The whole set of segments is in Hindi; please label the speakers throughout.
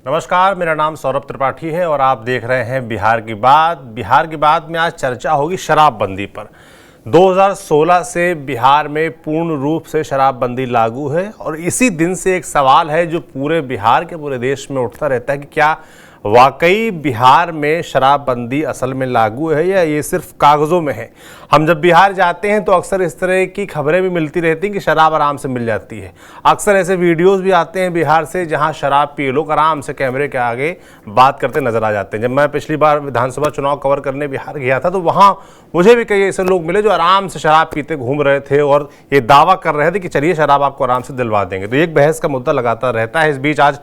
Speaker 1: नमस्कार, मेरा नाम सौरभ त्रिपाठी है और आप देख रहे हैं बिहार की बात। बिहार की बात में आज चर्चा होगी शराबबंदी पर। 2016 से बिहार में पूर्ण रूप से शराबबंदी लागू है और इसी दिन से एक सवाल है जो पूरे बिहार के पूरे देश में उठता रहता है कि क्या वाकई बिहार में शराबबंदी असल में लागू है या ये सिर्फ कागज़ों में है। हम जब बिहार जाते हैं तो अक्सर इस तरह की खबरें भी मिलती रहती हैं कि शराब आराम से मिल जाती है। अक्सर ऐसे वीडियोस भी आते हैं बिहार से जहां शराब पिए लोग आराम से कैमरे के आगे बात करते नजर आ जाते हैं। जब मैं पिछली बार विधानसभा चुनाव कवर करने बिहार गया था तो वहाँ मुझे भी कई ऐसे लोग मिले जो आराम से शराब पीते घूम रहे थे और ये दावा कर रहे थे कि चलिए शराब आपको आराम से दिलवा देंगे। तो एक बहस का मुद्दा लगातार रहता है। इस बीच आज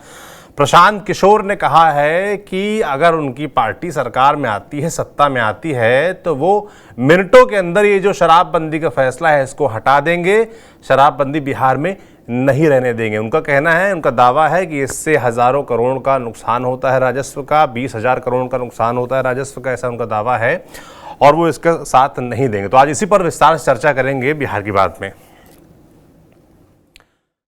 Speaker 1: प्रशांत किशोर ने कहा है कि अगर उनकी पार्टी सरकार में आती है, सत्ता में आती है, तो वो मिनटों के अंदर ये जो शराबबंदी का फैसला है इसको हटा देंगे, शराबबंदी बिहार में नहीं रहने देंगे। उनका कहना है, उनका दावा है कि इससे हज़ारों करोड़ का नुकसान होता है राजस्व का, 20,000 करोड़ का नुकसान होता है राजस्व का, ऐसा उनका दावा है और वो इसका साथ नहीं देंगे। तो आज इसी पर विस्तार से चर्चा करेंगे बिहार की बात में।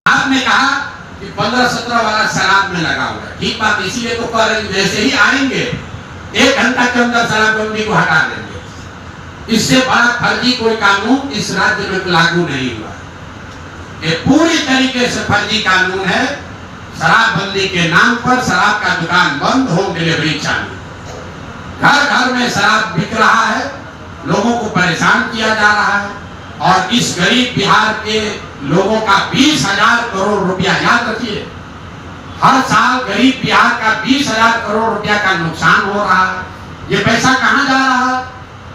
Speaker 2: आपने कहा कि 15-17 वाला शराब में लगा हुआ है, ठीक बात, इसीलिए तो कह रहे हैं जैसे ही आएंगे 1 घंटा के अंदर शराबबंदी को हटा देंगे। इससे बड़ा फर्जी कोई कानून इस राज्य में लागू नहीं हुआ। ये पूरी तरीके से फर्जी कानून है। शराबबंदी के नाम पर शराब का दुकान बंद, होम डिलीवरी चालू, घर घर में शराब बिक रहा है, लोगों को परेशान किया जा रहा है और इस गरीब बिहार के लोगों का 20,000 करोड़ रुपया, याद रखिए, हर साल गरीब बिहार का 20,000 करोड़ रुपया का नुकसान हो रहा है। ये पैसा कहां जा रहा है?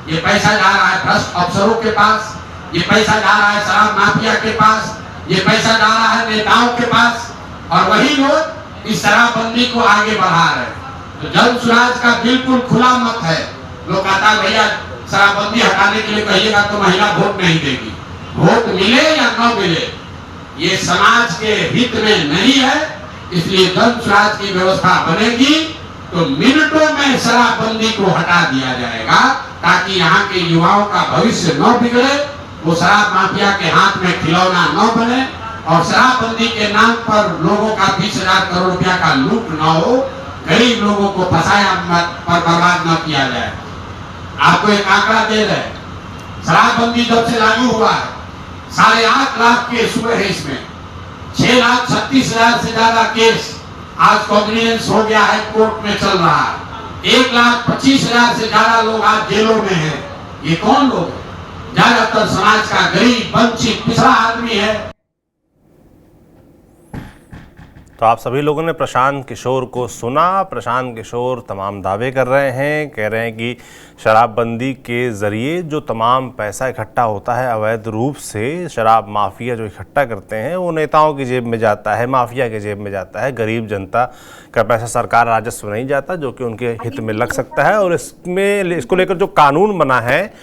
Speaker 2: ये पैसा जा रहा है भ्रष्ट अफसरों के पास, ये पैसा जा रहा है शराब माफिया के पास, ये पैसा जा रहा है नेताओं के पास और वही लोग इस शराबबंदी को आगे बढ़ा रहे हैं। तो जन सुराज का बिल्कुल खुला मत है। लोग कहता है भैया शराबबंदी हटाने के लिए कहिएगा तो महिला वोट नहीं देगी। वोट मिले या न मिले, ये समाज के हित में नहीं है। इसलिए जन सुराज की व्यवस्था बनेगी तो मिनटों में शराबबंदी को हटा दिया जाएगा ताकि यहाँ के युवाओं का भविष्य न बिगड़े, वो शराब माफिया के हाथ में खिलौना न बने और शराबबंदी के नाम पर लोगों का 20,000 करोड़ रुपया का लूट न हो, गरीब लोगों को फंसाया पर बर्बाद न किया जाए। आपको एक आंकड़ा दे रहे, शराबबंदी जब से लागू हुआ है 8.5 लाख केस हुए हैं। इसमें 6,36,000 से ज्यादा केस आज कॉग्निजेंस हो गया है, कोर्ट में चल रहा है। 1,25,000 से ज्यादा लोग आज जेलों में हैं। ये कौन लोग हैं? ज्यादातर समाज का गरीब, वंचित, पिछड़ा आदमी है।
Speaker 1: तो आप सभी लोगों ने प्रशांत किशोर को सुना। प्रशांत किशोर तमाम दावे कर रहे हैं, कह रहे हैं कि शराबबंदी के ज़रिए जो तमाम पैसा इकट्ठा होता है अवैध रूप से, शराब माफिया जो इकट्ठा करते हैं वो नेताओं की जेब में जाता है, माफिया के जेब में जाता है। गरीब जनता का पैसा सरकार राजस्व नहीं जाता जो कि उनके हित में लग सकता है। और इसको लेकर जो कानून बना है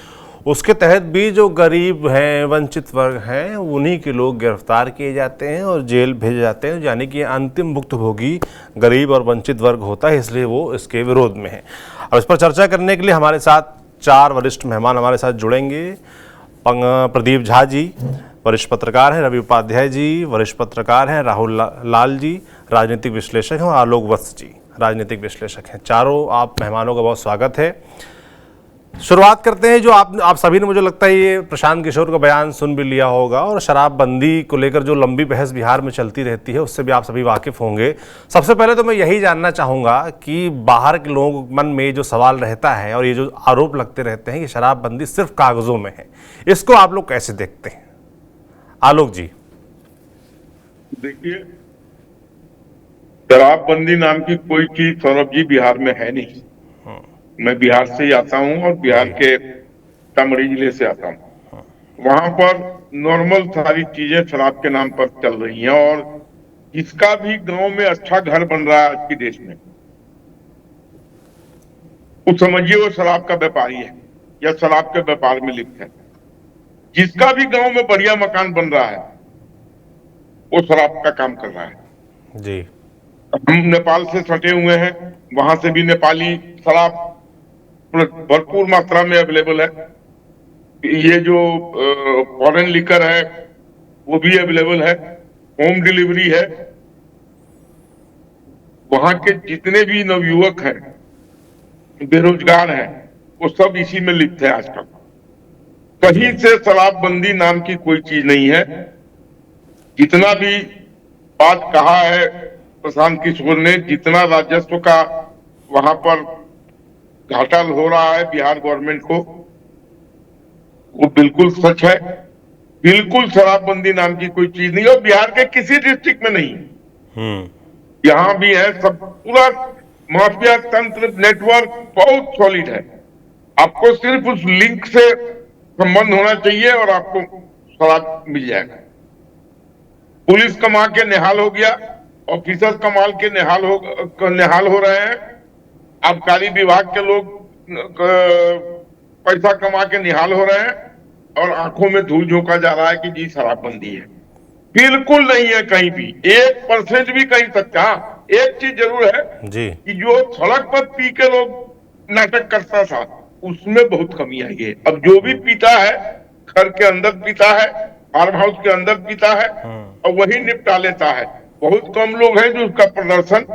Speaker 1: उसके तहत भी जो गरीब हैं, वंचित वर्ग हैं, उन्हीं के लोग गिरफ्तार किए जाते हैं और जेल भेजे जाते हैं। यानी कि अंतिम भुक्तभोगी गरीब और वंचित वर्ग होता है, इसलिए वो इसके विरोध में है। अब इस पर चर्चा करने के लिए हमारे साथ 4 वरिष्ठ मेहमान हमारे साथ जुड़ेंगे। प्रदीप झा जी वरिष्ठ पत्रकार हैं, रवि उपाध्याय जी वरिष्ठ पत्रकार हैं, राहुल लाल जी राजनीतिक विश्लेषक हैं और आलोक वत्स जी राजनीतिक विश्लेषक हैं। चारों आप मेहमानों का बहुत स्वागत है। शुरुआत करते हैं जो आप सभी ने, मुझे लगता है ये प्रशांत किशोर का बयान सुन भी लिया होगा और शराबबंदी को लेकर जो लंबी बहस बिहार में चलती रहती है उससे भी आप सभी वाकिफ होंगे। सबसे पहले तो मैं यही जानना चाहूँगा कि बाहर के लोगों के मन में जो सवाल रहता है और ये जो आरोप लगते रहते हैं कि शराबबंदी सिर्फ कागजों में है, इसको आप लोग कैसे देखते हैं? आलोक जी।
Speaker 3: देखिए, शराबबंदी नाम की कोई चीज सौरभ जी बिहार में है नहीं। मैं बिहार से ही आता हूँ और बिहार के सीतामढ़ी जिले से आता हूँ। वहां पर नॉर्मल सारी चीजें शराब के नाम पर चल रही हैं और जिसका भी गांव में अच्छा घर बन रहा है आज के देश में, वो समझिए वो शराब का व्यापारी है या शराब के व्यापार में लिप्त है। जिसका भी गांव में बढ़िया मकान बन रहा है वो शराब का काम कर रहा है
Speaker 1: जी।
Speaker 3: हम नेपाल से सटे हुए हैं, वहां से भी नेपाली शराब भरपूर मात्रा में अवेलेबल है। ये जो फॉरेन लिकर है वो भी अवेलेबल है, होम डिलीवरी है। वहां के जितने भी नवयुवक हैं, बेरोजगार हैं, वो सब इसी में लिप्त है आजकल। कहीं से शराबबंदी नाम की कोई चीज नहीं है। जितना भी बात कहा है प्रशांत किशोर ने, जितना राजस्व का वहां पर घाटा हो रहा है बिहार गवर्नमेंट को, वो बिल्कुल सच है। बिल्कुल शराबबंदी नाम की कोई चीज नहीं, और बिहार के किसी डिस्ट्रिक्ट में नहीं। यहाँ भी है सब, पूरा माफिया तंत्र नेटवर्क बहुत सॉलिड है। आपको सिर्फ उस लिंक से संबंध होना चाहिए और आपको शराब मिल जाएगा। पुलिस कमा के निहाल हो गया, ऑफिसर कमाल के निहाल हो रहे हैं, आबकारी विभाग के लोग पैसा कमा के निहाल हो रहे हैं, और आंखों में धूल झोंका जा रहा है कि जी शराबबंदी है। बिल्कुल नहीं है कहीं भी, 1% भी कहीं तक। हाँ, एक चीज जरूर है
Speaker 1: जी
Speaker 3: कि जो सड़क पर पी के लोग नाटक करता था, उसमें बहुत कमी आई है। अब जो भी पीता है, घर के अंदर पीता है, फार्म हाउस के अंदर पीता है और वही निपटा लेता है। बहुत कम लोग हैं जो उसका प्रदर्शन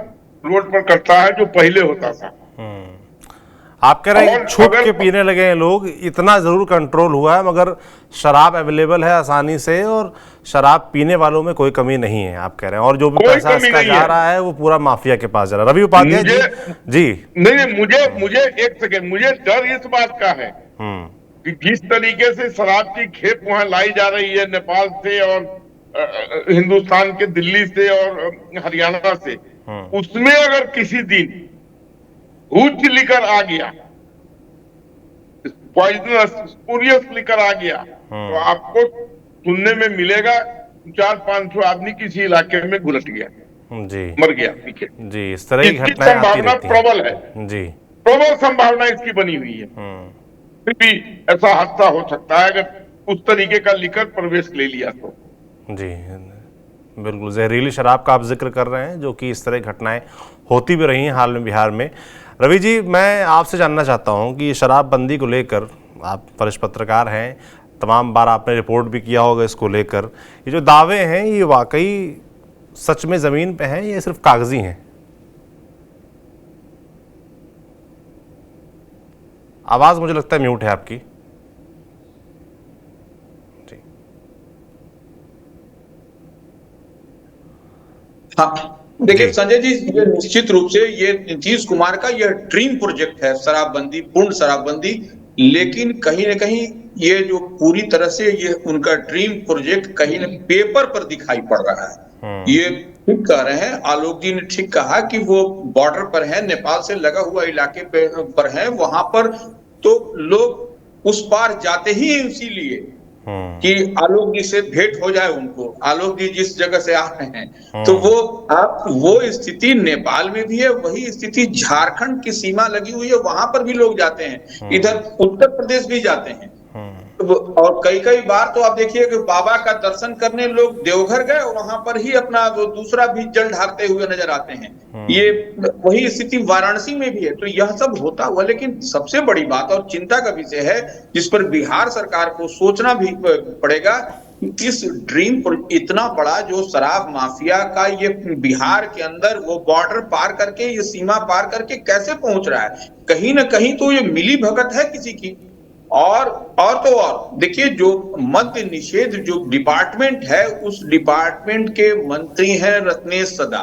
Speaker 3: रोड पर करता है, जो पहले होता था।
Speaker 1: आप कह रहे हैं
Speaker 3: और
Speaker 1: छुप
Speaker 3: अगर-
Speaker 1: के पीने लगे हैं लोग, इतना जरूर कंट्रोल हुआ है, मगर शराब अवेलेबल है आसानी से और शराब पीने वालों में कोई कमी नहीं है आप कह रहे हैं, और जो भी
Speaker 3: कोई
Speaker 1: पैसा
Speaker 3: कमी
Speaker 1: इसका
Speaker 3: नहीं
Speaker 1: जा
Speaker 3: है।
Speaker 1: रहा है वो पूरा माफिया के पास जा रहा है। रवि उपाध्याय जी जी
Speaker 3: नहीं, मुझे एक सेकेंड, मुझे डर इस बात का है कि जिस तरीके से शराब की खेप वहां लाई जा रही है नेपाल से और हिंदुस्तान के दिल्ली से और हरियाणा से, उसमें अगर किसी दिन उच्च लिकर आ गया, पॉइजनस स्पूरियस लिकर आ गया, तो आपको सुनने में मिलेगा 400-500 आदमी किसी इलाके में घुलट गया,
Speaker 1: जी
Speaker 3: मर गया पीछे।
Speaker 1: जी, इस तरह की
Speaker 3: इसकी
Speaker 1: घटनाएं आती
Speaker 3: संभावना
Speaker 1: रहती
Speaker 3: प्रबल है,
Speaker 1: हैं। जी
Speaker 3: प्रबल संभावना इसकी बनी हुई है। फिर भी ऐसा हादसा हो सकता है अगर उस तरीके का लिकर प्रवेश ले लिया तो।
Speaker 1: जी बिल्कुल, जहरीली शराब का आप जिक्र कर रहे हैं, जो कि इस तरह की घटनाएं होती भी रही हैं हाल में बिहार में। रवि जी, मैं आपसे जानना चाहता हूं कि शराबबंदी को लेकर, आप वरिष्ठ पत्रकार हैं, तमाम बार आपने रिपोर्ट भी किया होगा इसको लेकर, ये जो दावे हैं ये वाकई सच में ज़मीन पे हैं, ये सिर्फ कागजी हैं? आवाज़ मुझे लगता है म्यूट है आपकी।
Speaker 4: हाँ, देखिए
Speaker 1: जी।
Speaker 4: संजय जी, ये निश्चित रूप से ये नीतीश कुमार का यह ड्रीम प्रोजेक्ट है, शराबबंदी, पूर्ण शराबबंदी। लेकिन कहीं ना कहीं ये जो पूरी तरह से ये उनका ड्रीम प्रोजेक्ट कहीं न पेपर पर दिखाई पड़ रहा है। ये ठीक कह रहे हैं, आलोक जी ने ठीक कहा कि वो बॉर्डर पर है, नेपाल से लगा हुआ इलाके पर है, वहां पर तो लोग उस पार जाते ही इसीलिए कि आलोक जी से भेंट हो जाए उनको। आलोक जी जिस जगह से आ रहे हैं, तो वो स्थिति नेपाल में भी है, वही स्थिति झारखंड की सीमा लगी हुई है, वहां पर भी लोग जाते हैं, इधर उत्तर प्रदेश भी जाते हैं। और कई बार तो आप देखिए कि बाबा का दर्शन करने लोग देवघर गए, वहां पर ही अपना वो दूसरा भी जल ढारते हुए नजर आते हैं। ये वही स्थिति वाराणसी में भी है। तो यह सब होता हुआ, लेकिन सबसे बड़ी बात और चिंता का विषय है, जिस पर बिहार सरकार को सोचना भी पड़ेगा, इस ड्रीम इतना बड़ा जो शराब माफिया का ये बिहार के अंदर वो बॉर्डर पार करके, ये सीमा पार करके कैसे पहुंच रहा है। कहीं ना कहीं तो ये मिली भगत है किसी की। और तो और देखिए, जो मद्य निषेध जो डिपार्टमेंट है, उस डिपार्टमेंट के मंत्री हैं रत्नेश सदा।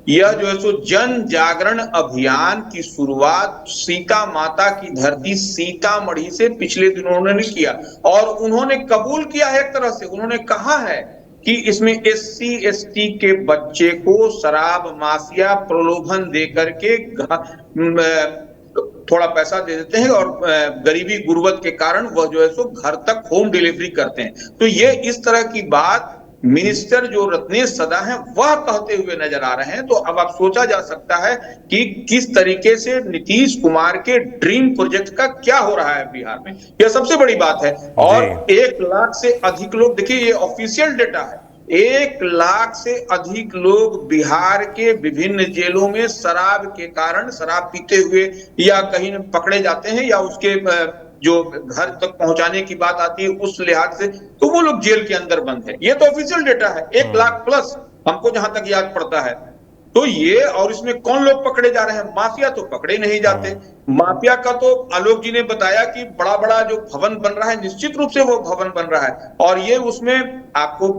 Speaker 4: यह जो है सो जन जागरण अभियान की शुरुआत सीता माता की धरती सीतामढ़ी से पिछले दिनों उन्होंने किया, और उन्होंने कबूल किया है, एक तरह से उन्होंने कहा है कि इसमें SC/ST के बच्चे को शराब माफिया प्रलोभन दे करके थोड़ा पैसा दे देते हैं, और गरीबी गुर्बत के कारण वह जो है सो घर तक होम डिलीवरी करते हैं। तो ये इस तरह की बात मिनिस्टर जो रत्नेश सदा हैं वह कहते हुए नजर आ रहे हैं। तो अब आप सोचा जा सकता है कि किस तरीके से नीतीश कुमार के ड्रीम प्रोजेक्ट का क्या हो रहा है बिहार में, यह सबसे बड़ी बात है। और 1 लाख से अधिक लोग, देखिए ये ऑफिशियल डेटा है, 1 लाख से अधिक लोग बिहार के विभिन्न जेलों में शराब के कारण, शराब पीते हुए या कहीं पकड़े जाते हैं, या उसके जो घर तक पहुंचाने की बात आती है उस लिहाज से, तो वो लोग जेल के अंदर बंद है। ये तो ऑफिशियल डेटा है, 1 लाख प्लस हमको जहां तक याद पड़ता है। तो ये, और इसमें कौन लोग पकड़े जा रहे हैं? माफिया तो पकड़े नहीं जाते। माफिया का तो आलोक जी ने बताया कि बड़ा बड़ा जो भवन बन रहा है, निश्चित रूप से वो भवन बन रहा है, और ये उसमें आपको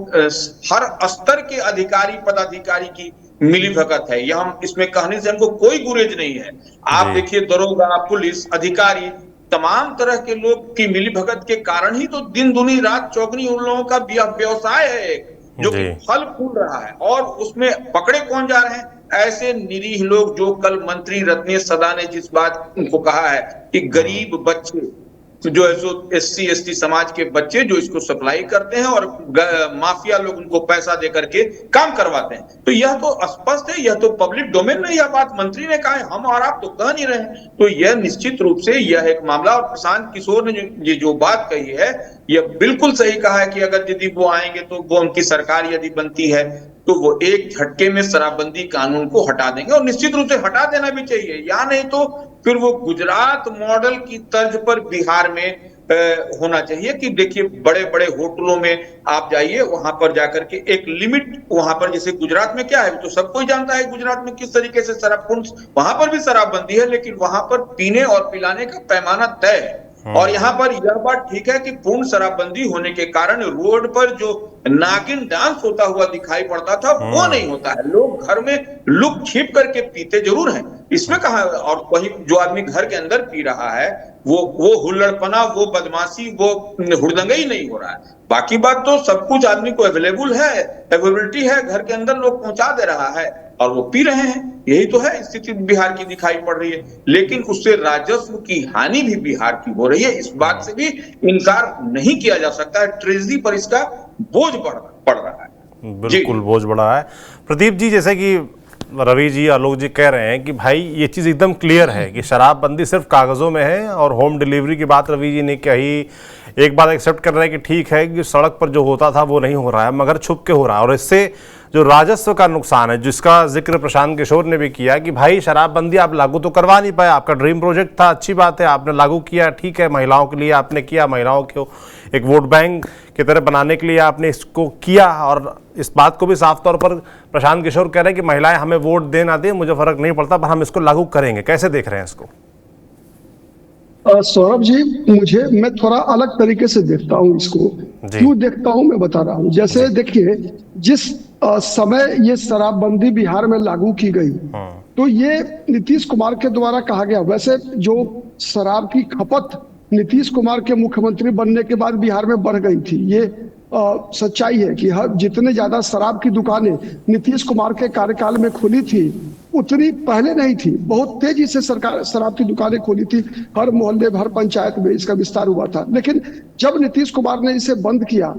Speaker 4: हर स्तर के अधिकारी पदाधिकारी की मिलीभगत है। यह हम इसमें कहने से हमको कोई गुरेज नहीं है। आप देखिए, दरोगा, पुलिस अधिकारी, तमाम तरह के लोग की मिलीभगत के कारण ही तो दिन दुनी रात चौगनी उन लोगों का व्यवसाय है जो कि फल फूल रहा है। और उसमें पकड़े कौन जा रहे हैं? ऐसे निरीह लोग जो कल मंत्री रत्नेश सदा ने जिस बात को कहा है कि गरीब बच्चे जो है सो SC ST समाज के बच्चे जो इसको सप्लाई करते हैं और माफिया लोग उनको पैसा दे करके काम करवाते हैं। तो यह तो स्पष्ट है, यह तो पब्लिक डोमेन में यह बात मंत्री ने कहा है, हम और आप तो कह नहीं रहे हैं। तो यह निश्चित रूप से यह एक मामला, और प्रशांत किशोर ने ये जो बात कही है यह बिल्कुल सही कहा है कि अगर यदि वो आएंगे तो वो उनकी सरकार यदि बनती है तो वो एक झटके में शराबबंदी कानून को हटा देंगे, और निश्चित रूप से हटा देना भी चाहिए। या नहीं तो फिर वो गुजरात मॉडल की तर्ज पर बिहार में होना चाहिए कि देखिए, बड़े बड़े होटलों में आप जाइए, वहां पर जाकर के एक लिमिट, वहां पर जैसे गुजरात में क्या है तो सब कोई जानता है गुजरात में किस तरीके से शराबकुंड, वहां पर भी शराबबंदी है, लेकिन वहां पर पीने और पिलाने का पैमाना तय है। और यहाँ पर यह बात ठीक है कि पूर्ण शराबबंदी होने के कारण रोड पर जो नागिन डांस होता हुआ दिखाई पड़ता था वो नहीं होता है। लोग घर में लुक छिप करके पीते जरूर हैं, इसमें कहा, और वही जो आदमी घर के अंदर पी रहा है वो हुल्लड़पना, वो बदमाशी, वो हुड़दंगई नहीं हो रहा है। बाकी बात तो सब कुछ आदमी को अवेलेबिलिटी है, घर के अंदर लोग पहुंचा दे रहा है और वो पी रहे हैं। यही तो है स्थिति बिहार की दिखाई पड़ रही है, लेकिन उससे राजस्व की हानि भी बिहार की हो रही है। इस बात से भी इनकार नहीं किया जा सकता है। ट्रेजरी पर इसका बोझ पड़ रहा है।
Speaker 1: बिल्कुल बोझ बढ़ा है। प्रदीप जी, जैसे कि रवि जी, आलोक जी कह रहे हैं कि भाई ये चीज़ एकदम क्लियर है कि शराबबंदी सिर्फ कागज़ों में है, और होम डिलीवरी की बात रवि जी ने कही। एक बात एक्सेप्ट कर रहे हैं कि ठीक है कि सड़क पर जो होता था वो नहीं हो रहा है, मगर छुप के हो रहा है, और इससे जो राजस्व का नुकसान है, जिसका जिक्र प्रशांत किशोर ने भी किया कि भाई शराबबंदी आप लागू तो करवा नहीं पाए, आपका ड्रीम प्रोजेक्ट था, अच्छी बात है, आपने लागू किया, ठीक है, महिलाओं के लिए आपने किया, महिलाओं को एक वोट बैंक की तरह बनाने के लिए आपने इसको किया, और इस बात को भी साफ तौर पर प्रशांत किशोर कह रहे हैं कि महिलाएं हमें वोट दे ना दें, मुझे फर्क नहीं पड़ता, पर हम इसको लागू करेंगे। कैसे देख रहे हैं इसको?
Speaker 5: सौरभ जी, मैं थोड़ा अलग तरीके से देखता हूँ इसको। क्यों देखता हूँ मैं बता रहा हूँ। जैसे देखिए, जिस समय ये शराबबंदी बिहार में लागू की गई तो ये नीतीश कुमार के द्वारा कहा गया। वैसे जो शराब की खपत नीतीश कुमार के मुख्यमंत्री बनने के बाद बिहार में बढ़ गई थी, ये सच्चाई है कि जितने ज्यादा शराब की दुकानें नीतीश कुमार के कार्यकाल में खुली थी उतनी पहले नहीं थी। बहुत तेजी से सरकार शराब की दुकानें खोली थी, हर मोहल्ले हर पंचायत में इसका विस्तार हुआ था। लेकिन जब नीतीश कुमार ने इसे बंद किया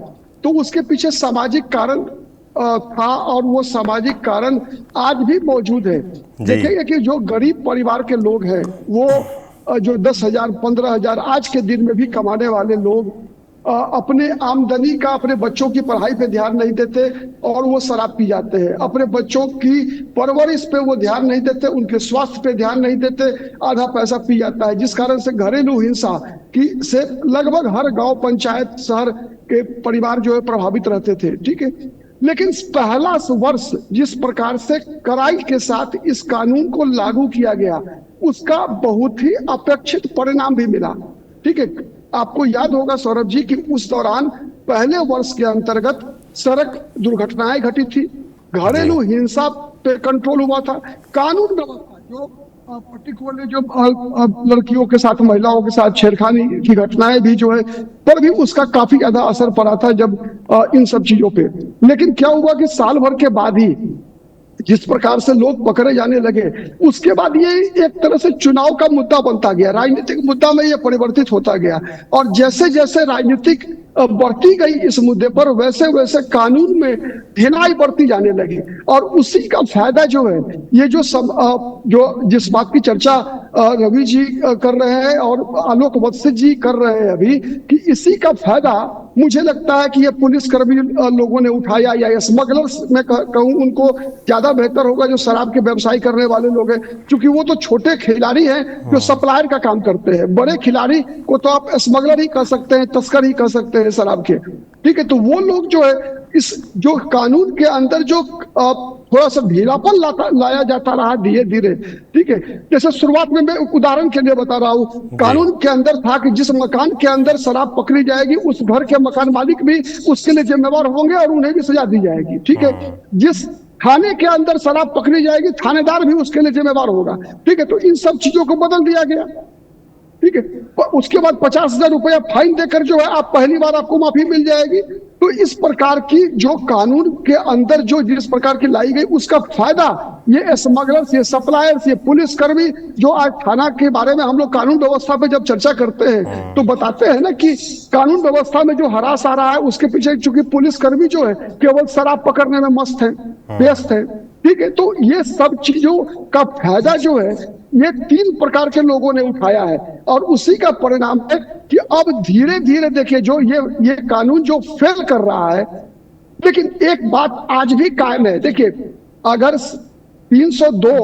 Speaker 5: तो उसके पीछे सामाजिक कारण था, और वो सामाजिक कारण आज भी मौजूद है। देखेंगे कि जो गरीब परिवार के लोग हैं, वो जो 10,000 15,000 आज के दिन में भी कमाने वाले लोग अपने आमदनी का, अपने बच्चों की पढ़ाई पे ध्यान नहीं देते और वो शराब पी जाते हैं। अपने बच्चों की परवरिश पे वो ध्यान नहीं देते, उनके स्वास्थ्य पे ध्यान नहीं देते, आधा पैसा पी जाता है, जिस कारण से घरेलू हिंसा की से लगभग हर गांव, पंचायत, शहर के परिवार जो है प्रभावित रहते थे। ठीक है, लेकिन पहला वर्ष जिस प्रकार से कड़ाई के साथ इस कानून को लागू किया गया, उसका बहुत ही अपेक्षित परिणाम भी मिला। ठीक है, आपको याद होगा सौरभ जी कि उस दौरान पहले वर्ष के अंतर्गत सड़क दुर्घटनाएं घटी थी, घरेलू हिंसा पे कंट्रोल हुआ था, कानून व्यवस्था जो पर्टिकुलरली जो लड़कियों के साथ, महिलाओं के साथ छेड़खानी की घटनाएं भी जो है पर भी उसका काफी ज्यादा असर पड़ा था जब इन सब चीजों पे। लेकिन क्या हुआ कि साल भर के बाद ही जिस प्रकार से लोग पकड़े जाने लगे, उसके बाद ये एक तरह से चुनाव का मुद्दा बनता गया, राजनीतिक मुद्दा में ये परिवर्तित होता गया। और जैसे जैसे राजनीतिक बढ़ती गई इस मुद्दे पर, वैसे वैसे कानून में ढिलाई बढ़ती जाने लगी। और उसी का फायदा जो है, ये जो जिस बात की चर्चा रवि जी कर रहे हैं और आलोक वत्स जी कर रहे हैं अभी, कि इसी का फायदा मुझे लगता है कि ये पुलिसकर्मी लोगों ने उठाया, या स्मगलर्स में कहूँ उनको ज्यादा बेहतर होगा, जो शराब के व्यवसाय करने वाले लोग हैं, क्योंकि वो तो छोटे खिलाड़ी हैं जो सप्लायर का काम करते हैं। बड़े खिलाड़ी को तो आप स्मगलर ही कह सकते हैं, तस्कर ही कह सकते हैं। हैं शराब के, ठीक है। तो वो लोग जो है इस जो कानून के अंदर जो थोड़ा सा ढीलापन लाया जाता रहा धीरे धीरे, ठीक है। जैसे शुरुआत में मैं उदाहरण के लिए बता रहा हूँ, कानून के अंदर था कि जिस मकान के अंदर शराब पकड़ी जाएगी उस घर के मकान मालिक भी उसके लिए जिम्मेवार होंगे और उन्हें भी सजा दी जाएगी, ठीक है। जिस थाने के अंदर शराब पकड़ी जाएगी थानेदार भी उसके लिए जिम्मेवार होगा, ठीक है। तो इन सब चीजों को बदल दिया गया, ठीक है। उसके बाद 50,000 रुपया फाइन देकर जो है आप पहली बार आपको माफी मिल जाएगी। तो इस प्रकार की जो कानून के अंदर जो जिस प्रकार की लाई गई उसका फायदा ये स्मगलर्स, ये सप्लायर्स, ये पुलिसकर्मी, जो आज थाना के बारे में हम लोग कानून व्यवस्था पे जब चर्चा करते हैं तो बताते हैं ना कि कानून व्यवस्था में जो हरास आ रहा है उसके पीछे चूंकि पुलिसकर्मी जो है केवल शराब पकड़ने में मस्त है, व्यस्त है, ठीक है। तो ये सब चीजों का फायदा जो है ये 3 प्रकार के लोगों ने उठाया है और उसी का परिणाम है कि अब धीरे धीरे देखिए जो ये कानून जो फेल कर रहा है। लेकिन एक बात आज भी कायम है, देखिए अगर 302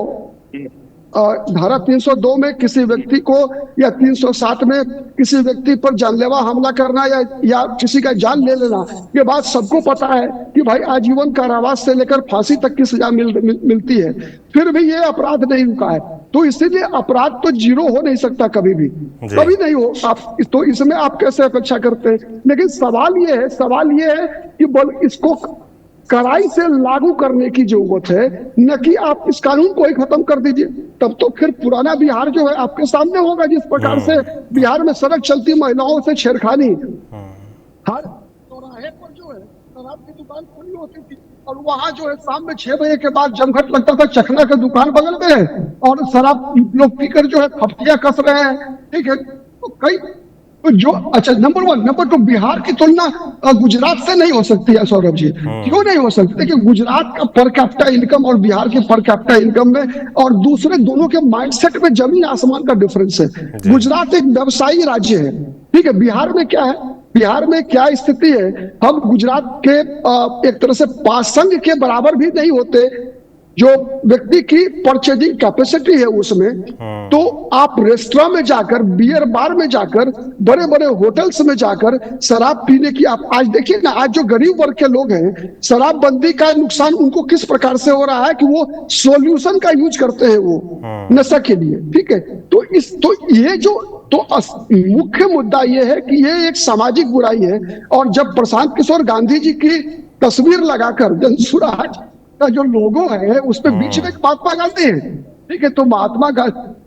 Speaker 5: धारा 302 में किसी व्यक्ति को या 307 में किसी व्यक्ति पर जानलेवा हमला करना या किसी का जान ले लेना, ये बात सबको पता है कि भाई आजीवन कारावास से लेकर फांसी तक की सजा मिलती है, फिर भी ये अपराध नहीं रुका है। तो इसीलिए अपराध तो जीरो हो नहीं सकता, कभी भी कभी नहीं हो आप, तो इसमें आप कैसे अपेक्षा करते हैं। लेकिन सवाल ये है कि इसको कड़ाई से लागू करने की जरूरत है, न कि आप इस कानून को ही खत्म कर दीजिए। तब तो फिर पुराना बिहार जो है आपके सामने होगा, जिस प्रकार से बिहार में सड़क चलती महिलाओं से छेड़खानी, हर चौराहे पर जो है शराब की दुकान खुली होती थी और वहां जो है शाम में 6 बजे के बाद जमघट लगता था, चखना की दुकान बगल में है और शराब लोग पीकर जो है खपटियां कस रहे हैं, ठीक है। तो कई जो अच्छा नंबर 1 नंबर 2 बिहार की तुलना गुजरात से नहीं हो सकती है सौरभ जी, क्यों नहीं हो सकती? देखिए गुजरात का पर कैपिटा इनकम और बिहार के पर कैपिटा इनकम में और दूसरे दोनों के माइंडसेट में जमीन आसमान का डिफरेंस है। गुजरात एक व्यवसायी राज्य है, ठीक है। बिहार में क्या है, बिहार में क्या स्थिति है, हम गुजरात के एक तरह से पासंग के बराबर भी नहीं होते जो व्यक्ति की परचेजिंग कैपेसिटी है उसमें। तो आप रेस्टोरेंट में जाकर, बियर बार में जाकर, बड़े बड़े होटल्स में जाकर शराब पीने की आप आज देखिए ना, आज जो गरीब वर्ग के लोग हैं शराबबंदी का नुकसान उनको किस प्रकार से हो रहा है कि वो सॉल्यूशन का यूज करते हैं वो नशा के लिए, ठीक है। तो ये जो मुख्य मुद्दा ये है कि ये एक सामाजिक बुराई है। और जब प्रशांत किशोर गांधी जी की तस्वीर लगाकर जनसुराज का जो लोगो है उस पे बीच में महात्मा गांधी है, ठीक है। तो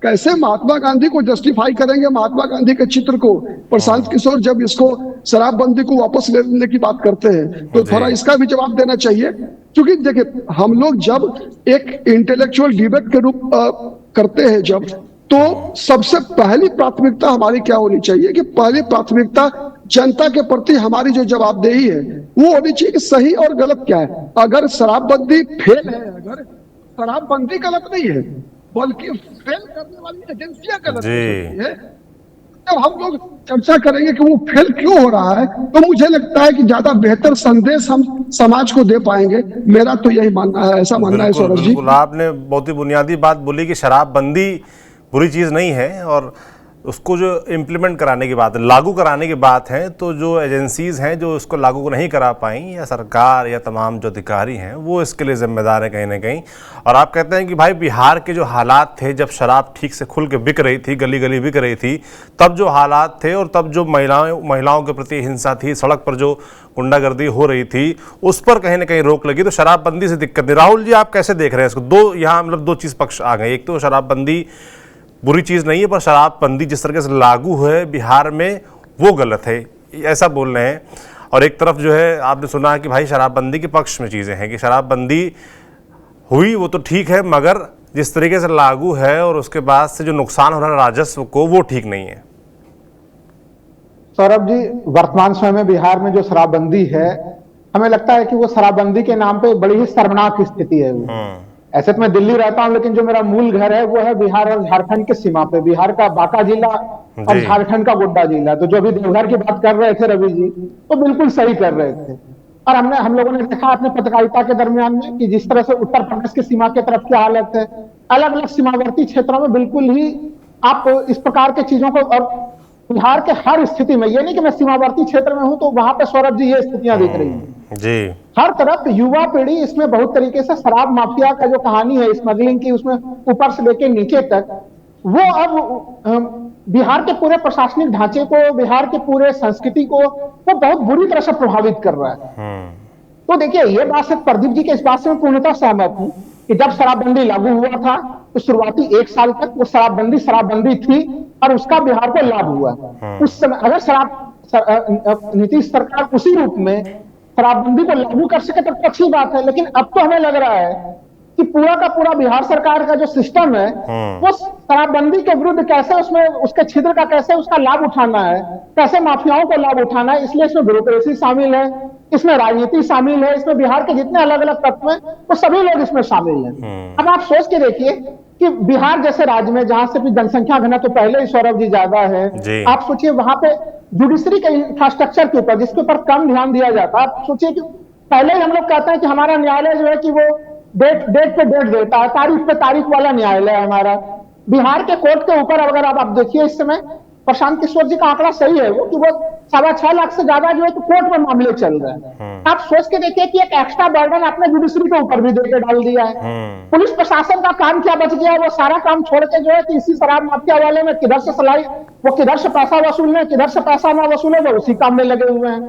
Speaker 5: कैसे महात्मा गांधी को जस्टिफाई करेंगे, महात्मा गांधी के चित्र को? प्रशांत किशोर जब इसको शराबबंदी को वापस लेने की बात करते हैं तो थोड़ा इसका भी जवाब देना चाहिए। क्योंकि देखिए हम लोग जब एक इंटेलेक्चुअल डिबेट के रूप करते हैं जब, तो सबसे पहली प्राथमिकता हमारी क्या होनी चाहिए कि पहली प्राथमिकता जनता के प्रति हमारी जो जवाबदेही है वो होनी चाहिए कि सही और गलत क्या है। अगर शराबबंदी फेल है, अगर शराबबंदी गलत नहीं है बल्कि फेल करने वाली एजेंसियां गलत है, जब हम लोग चर्चा करेंगे कि वो फेल क्यों हो रहा है तो मुझे लगता है कि ज्यादा बेहतर संदेश हम समाज को दे पाएंगे। मेरा तो यही मानना है, ऐसा मानना है सौरभ जी।
Speaker 1: आपने बहुत ही बुनियादी बात बोली कि शराबबंदी बुरी चीज़ नहीं है और उसको जो इम्प्लीमेंट कराने की बात है, लागू कराने की बात है, तो जो एजेंसीज़ हैं जो इसको लागू नहीं करा पाई या सरकार या तमाम जो अधिकारी हैं वो इसके लिए जिम्मेदार है कहीं ना कहीं। और आप कहते हैं कि भाई बिहार के जो हालात थे जब शराब ठीक से खुल के बिक रही थी, गली गली बिक रही थी, तब जो हालात थे और तब जो महिलाओं के प्रति हिंसा थी, सड़क पर जो गुंडागर्दी हो रही थी, उस पर कहीं ना कहीं रोक लगी, तो शराबबंदी से दिक्कत नहीं। राहुल जी आप कैसे देख रहे हैं इसको? यहाँ मतलब दो चीज़ पक्ष आ गए, एक तो शराबबंदी बुरी चीज़ नहीं है पर शराबबंदी जिस तरीके से लागू है बिहार में वो गलत है, ऐसा बोल रहे हैं। और एक तरफ जो है आपने सुना है कि भाई शराबबंदी के पक्ष में चीज़ें हैं कि शराबबंदी हुई वो तो ठीक है मगर जिस तरीके से लागू है और उसके बाद से जो नुकसान हो रहा है राजस्व को वो ठीक नहीं है।
Speaker 6: सौरभ जी, वर्तमान समय में बिहार में जो शराबबंदी है हमें लगता है कि वो शराबबंदी के नाम पे बड़ी ही शर्मनाक स्थिति है। ऐसे तो मैं दिल्ली रहता हूं लेकिन जो मेरा मूल घर है वो है बिहार और झारखंड के सीमा पे, बिहार का बांका जिला और झारखंड का गोड्डा जिला। तो जो अभी देवघर की बात कर रहे थे रवि जी तो बिल्कुल सही कर रहे थे। और हम लोगों ने देखा अपने पत्रकारिता के दरमियान में कि जिस तरह से उत्तर प्रदेश की सीमा की तरफ क्या हालत है, अलग अलग सीमावर्ती क्षेत्रों में बिल्कुल ही आप इस प्रकार के चीजों को और बिहार के हर स्थिति में, ये नहीं कि मैं सीमावर्ती क्षेत्र में हूं तो वहां पे सौरभ जी ये स्थितियां दिख रही हैं
Speaker 1: जी।
Speaker 6: हर तरफ युवा पीढ़ी इसमें बहुत तरीके से शराब माफिया का जो कहानी है स्मगलिंग की, उसमें ऊपर से लेके नीचे तक, वो अब बिहार के पूरे प्रशासनिक ढांचे को, बिहार के पूरे संस्कृति को वो बहुत बुरी तरह से प्रभावित कर रहा है। तो देखिए, ये बात से प्रदीप जी के इस बात से मैं पूर्णतः सहमत हूं कि जब शराबबंदी लागू हुआ था तो शुरुआती 1 साल तक वो शराबबंदी थी और उसका बिहार को लाभ हुआ। उस समय अगर नीतीश सरकार उसी रूप में शराबबंदी को लागू कर सके तो अच्छी बात है, लेकिन अब तो हमें लग रहा है कि पूरा का पूरा बिहार सरकार का जो सिस्टम है वो शराबबंदी के विरुद्ध कैसे उसमें उसके छिद्र का कैसे उसका लाभ उठाना है, कैसे माफियाओं को लाभ उठाना है, इसलिए इसमें ब्यूरोक्रेसी शामिल है, इसमें राजनीति शामिल है, इसमें बिहार के जितने अलग अलग तत्व हैं वो सभी लोग इसमें शामिल हैं। अब आप सोच के देखिए कि बिहार जैसे राज्य में जहां से भी जनसंख्या घनत्व तो पहले ही सौरभ जी ज्यादा है, आप सोचिए वहां पे जुडिशरी के इंफ्रास्ट्रक्चर के ऊपर जिसके ऊपर कम ध्यान दिया जाता है। आप सोचिए कि पहले ही हम लोग कहते हैं कि हमारा न्यायालय जो है कि वो डेट पे डेट देता है, तारीख पे तारीख वाला न्यायालय है हमारा। बिहार के कोर्ट के ऊपर अगर आप देखिए इस समय प्रशांत किशोर जी का आंकड़ा सही है वो कि वो 6.25 लाख से ज्यादा जो है तो कोर्ट में मामले चल रहे हैं। आप सोच के देखिए कि एक एक्स्ट्रा बर्डन आपने जुडिशरी के ऊपर भी देके डाल दिया है। पुलिस प्रशासन का काम क्या बच गया, वो सारा काम छोड़ के जो है कि इसी शराब माफिया वाले में किधर से सलाई, वो किधर से पैसा वसूलने, किधर से पैसा ना वसूले, वो उसी काम में लगे हुए हैं।